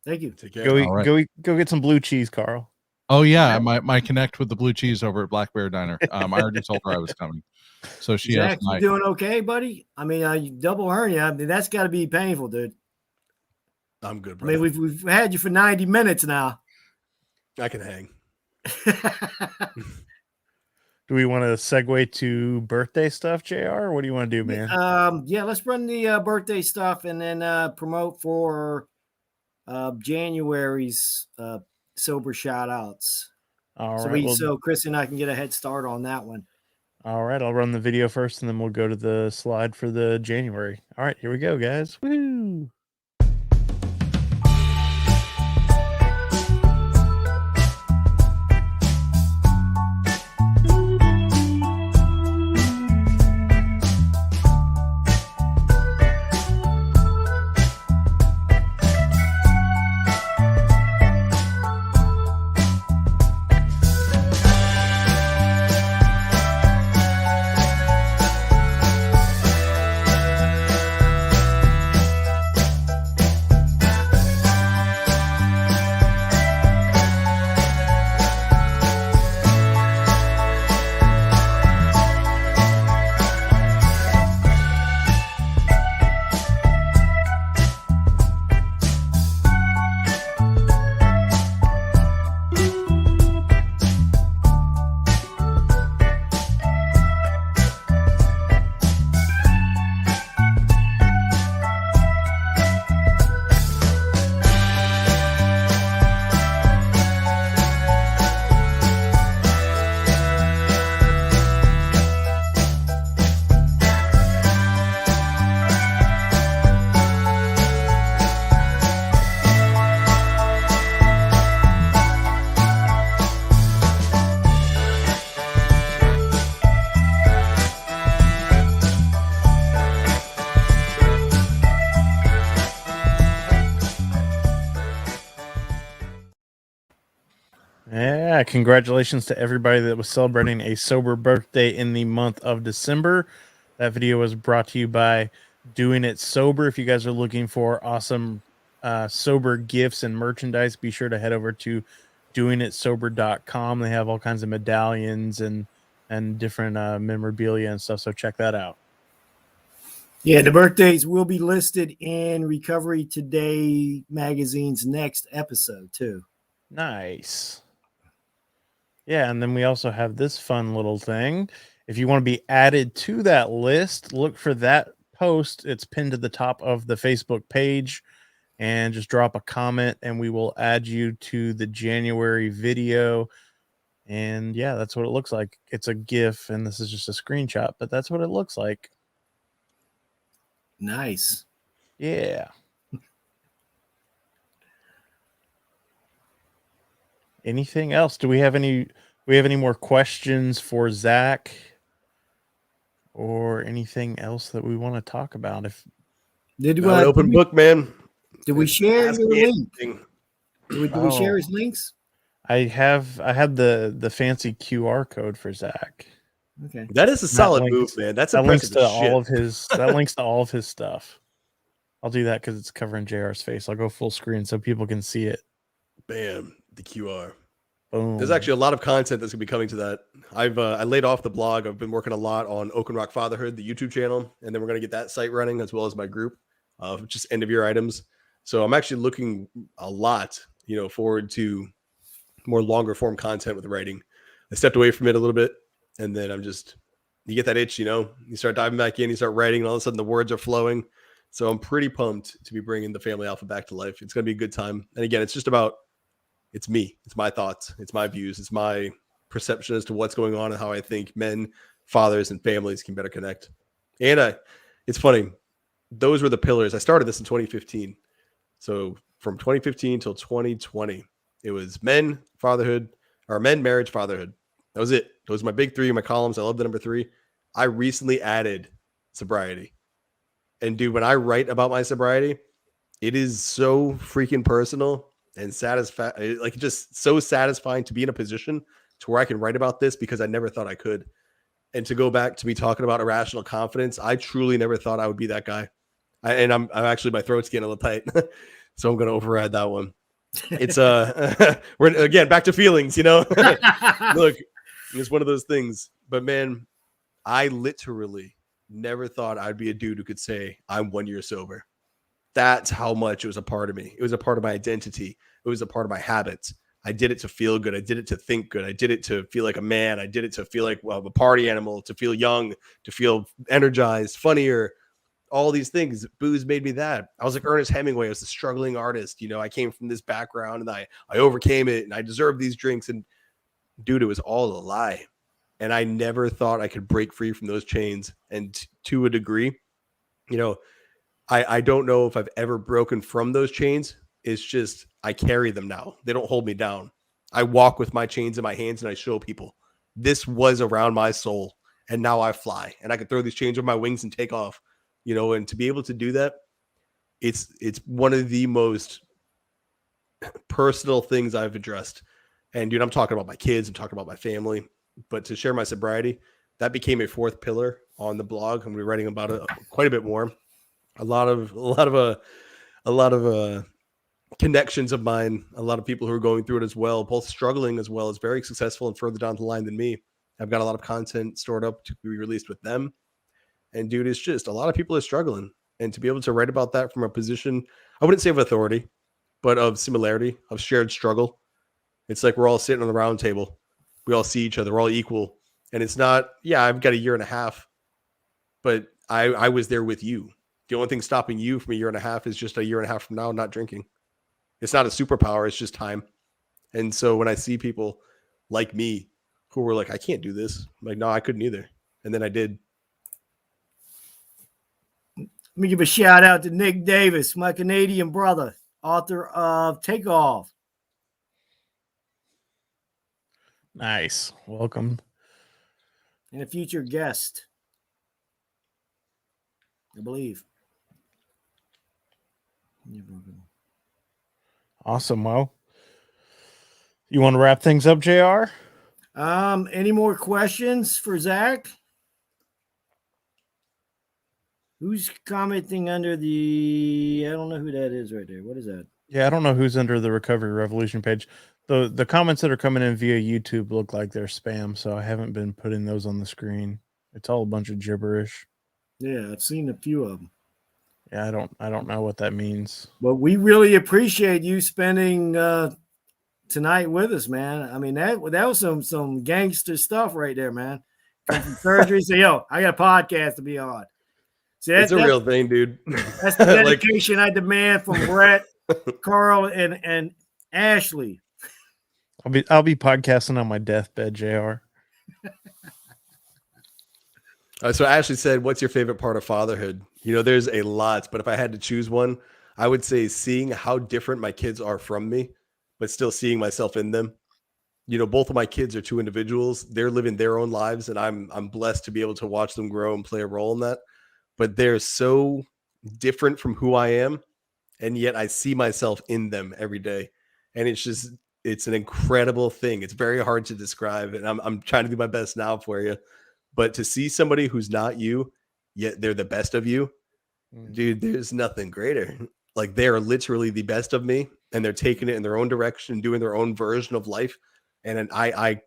Speaker 4: Thank you.
Speaker 3: Take care.
Speaker 2: Go get some blue cheese, Carl.
Speaker 1: Oh yeah, my connect with the blue cheese over at Black Bear Diner. I already told her I was coming, so she
Speaker 4: Zach, you doing okay, buddy? I mean, you double hernia. I mean, that's got to be painful, dude.
Speaker 3: I'm good,
Speaker 4: bro. I mean, we've had you for 90 minutes now.
Speaker 3: I can hang.
Speaker 2: Do we want to segue to birthday stuff, JR? What do you want to do, man?
Speaker 4: Yeah, let's run the birthday stuff and then promote for January's sober shout outs.
Speaker 2: All right.
Speaker 4: So Chris and I can get a head start on that one.
Speaker 2: All right. I'll run the video first, and then we'll go to the slide for the January. All right. Here we go, guys. Woo! Yeah, congratulations to everybody that was celebrating a sober birthday in the month of December. That video was brought to you by Doing It Sober. If you guys are looking for awesome sober gifts and merchandise, be sure to head over to doingitsober.com. They have all kinds of medallions and different memorabilia and stuff, so check that out.
Speaker 4: Yeah, the birthdays will be listed in Recovery Today magazine's next episode too.
Speaker 2: Nice. Yeah, and then we also have this fun little thing. If you want to be added to that list, look for that post. It's pinned to the top of the Facebook page, and just drop a comment and we will add you to the January video. And yeah, that's what it looks like. It's a GIF, and this is just a screenshot, but that's what it looks like.
Speaker 4: Nice.
Speaker 2: Yeah. Anything else? Do we have any more questions for Zach or anything else that we want to talk about?
Speaker 4: Did
Speaker 3: I'm an open book, man.
Speaker 4: Did we share
Speaker 3: Ask
Speaker 4: your
Speaker 3: me
Speaker 4: link?
Speaker 3: anything.
Speaker 4: Did we share his links?
Speaker 2: I had the fancy QR code for Zach.
Speaker 4: Okay.
Speaker 3: That is a solid move, man. That's
Speaker 2: that links
Speaker 3: impressive
Speaker 2: to
Speaker 3: as shit.
Speaker 2: all of his that links to all of his stuff. I'll do that because it's covering JR's face. I'll go full screen so people can see it.
Speaker 3: Bam, the QR.
Speaker 2: Boom.
Speaker 3: There's actually a lot of content that's gonna be coming to that. I laid off the blog. I've been working a lot on Oak and Rock Fatherhood, the YouTube channel, and then we're gonna get that site running as well as my group of just end of year items. So I'm actually looking a lot, forward to more longer form content with writing. I stepped away from it a little bit, and then you get that itch, you start diving back in, you start writing, and all of a sudden the words are flowing. So I'm pretty pumped to be bringing the Family Alpha back to life. It's gonna be a good time. And again, it's just about it's me. It's my thoughts. It's my views. It's my perception as to what's going on and how I think men, fathers, and families can better connect. And it's funny. Those were the pillars. I started this in 2015. So from 2015 till 2020, it was men, fatherhood, or men, marriage, fatherhood. That was it. Those were my big three, my columns. I love the number 3. I recently added sobriety. And dude, when I write about my sobriety, it is so freaking personal and satisfying, like just so satisfying to be in a position to where I can write about this because I never thought I could. And to go back to me talking about irrational confidence, I truly never thought I would be that guy. I'm actually, my throat's getting a little tight, so I'm going to override that one. It's we're again back to feelings, Look, it's one of those things. But man, I literally never thought I'd be a dude who could say I'm 1 year sober. That's how much it was a part of me. It was a part of my identity. It was a part of my habits. I did it to feel good. I did it to think good. I did it to feel like a man. I did it to feel like a party animal, to feel young, to feel energized, funnier, all these things. Booze made me that. I was like Ernest Hemingway. I was a struggling artist. I came from this background and I overcame it and I deserved these drinks. And dude, it was all a lie. And I never thought I could break free from those chains. And to a degree, I don't know if I've ever broken from those chains. It's just I carry them now. They don't hold me down. I walk with my chains in my hands and I show people this was around my soul. And now I fly and I can throw these chains over my wings and take off, and to be able to do that, it's one of the most personal things I've addressed. And dude, I'm talking about my kids, I'm talking about my family, but to share my sobriety, that became a 4th pillar on the blog. I'm going to be writing about it quite a bit more. A lot of connections of mine, a lot of people who are going through it as well, both struggling as well as very successful and further down the line than me. I've got a lot of content stored up to be released with them. And dude, it's just a lot of people are struggling. And to be able to write about that from a position, I wouldn't say of authority, but of similarity, of shared struggle. It's like we're all sitting on the round table. We all see each other. We're all equal. And it's not, I've got a year and a half, but I was there with you. The only thing stopping you from a year and a half is just a year and a half from now not drinking. It's not a superpower. It's just time. And so when I see people like me who were like, I can't do this. I'm like, no, I couldn't either. And then I did.
Speaker 4: Let me give a shout out to Nick Davis, my Canadian brother, author of Takeoff.
Speaker 2: Nice. Welcome.
Speaker 4: And a future guest, I believe.
Speaker 2: Awesome. Well, You want to wrap things up, JR?
Speaker 4: Any more questions for Zach? Who's commenting under the? I don't know who that is right there. What is that?
Speaker 2: Yeah, I don't know who's under the Recovery Revolution page. The comments that are coming in via YouTube look like they're spam, so I haven't been putting those on the screen. It's all a bunch of gibberish.
Speaker 4: Yeah, I've seen a few of them.
Speaker 2: Yeah, I don't know what that means.
Speaker 4: But we really appreciate you spending tonight with us, man. I mean, that was some gangster stuff right there, man. Come from surgery, say, yo, I got a podcast to be on. See,
Speaker 3: It's a real thing, dude.
Speaker 4: That's the dedication I demand from Brett, Carl, and Ashley.
Speaker 2: I'll be podcasting on my deathbed, JR.
Speaker 3: So Ashley said, what's your favorite part of fatherhood? You know, there's a lot, but if I had to choose one, I would say seeing how different my kids are from me, but still seeing myself in them. You know, both of my kids are two individuals. They're living their own lives, and I'm blessed to be able to watch them grow and play a role in that. But they're so different from who I am, and yet I see myself in them every day. And it's an incredible thing. It's very hard to describe, and I'm trying to do my best now for you. But to see somebody who's not you, yet they're the best of you, dude, there's nothing greater. Like, they are literally the best of me, and they're taking it in their own direction, doing their own version of life. And I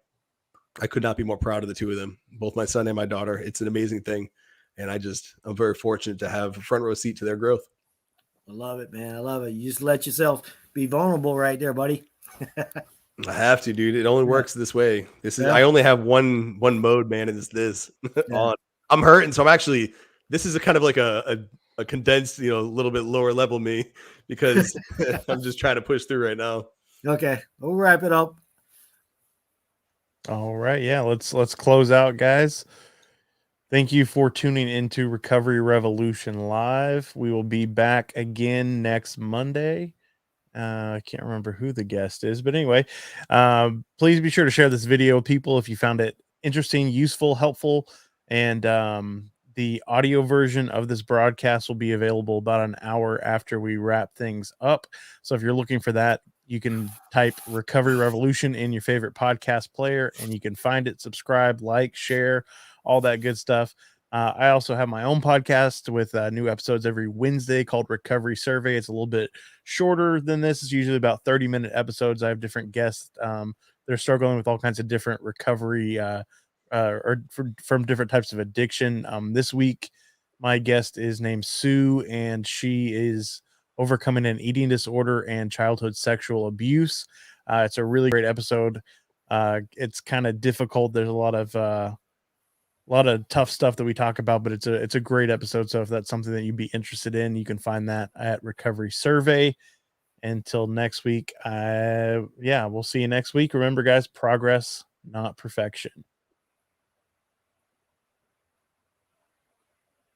Speaker 3: could not be more proud of the two of them, both my son and my daughter. It's an amazing thing. And I'm very fortunate to have a front row seat to their growth.
Speaker 4: I love it, man. I love it. You just let yourself be vulnerable right there, buddy.
Speaker 3: I have to, dude. It only works this way. I only have one mode, man, and it's this on. I'm hurting, so this is a kind of like a condensed, a little bit lower level me, because I'm just trying to push through right now.
Speaker 4: Okay, we'll wrap it up.
Speaker 2: All right, yeah, let's close out, guys. Thank you for tuning into Recovery Revolution Live. We will be back again next Monday. I can't remember who the guest is, but anyway, please be sure to share this video with people if you found it interesting, useful, helpful. And the audio version of this broadcast will be available about an hour after we wrap things up. So if you're looking for that, you can type Recovery Revolution in your favorite podcast player, and you can find it, subscribe, like, share, all that good stuff. I also have my own podcast with new episodes every Wednesday called Recovery Survey. It's a little bit shorter than this. It's usually about 30-minute episodes. I have different guests. They're struggling with all kinds of different recovery from different types of addiction. This week, my guest is named Sue, and she is overcoming an eating disorder and childhood sexual abuse. It's a really great episode. It's kind of difficult. There's a lot of tough stuff that we talk about, but it's a great episode. So if that's something that you'd be interested in, you can find that at Recovery Survey. Until next week, we'll see you next week. Remember, guys, progress, not perfection.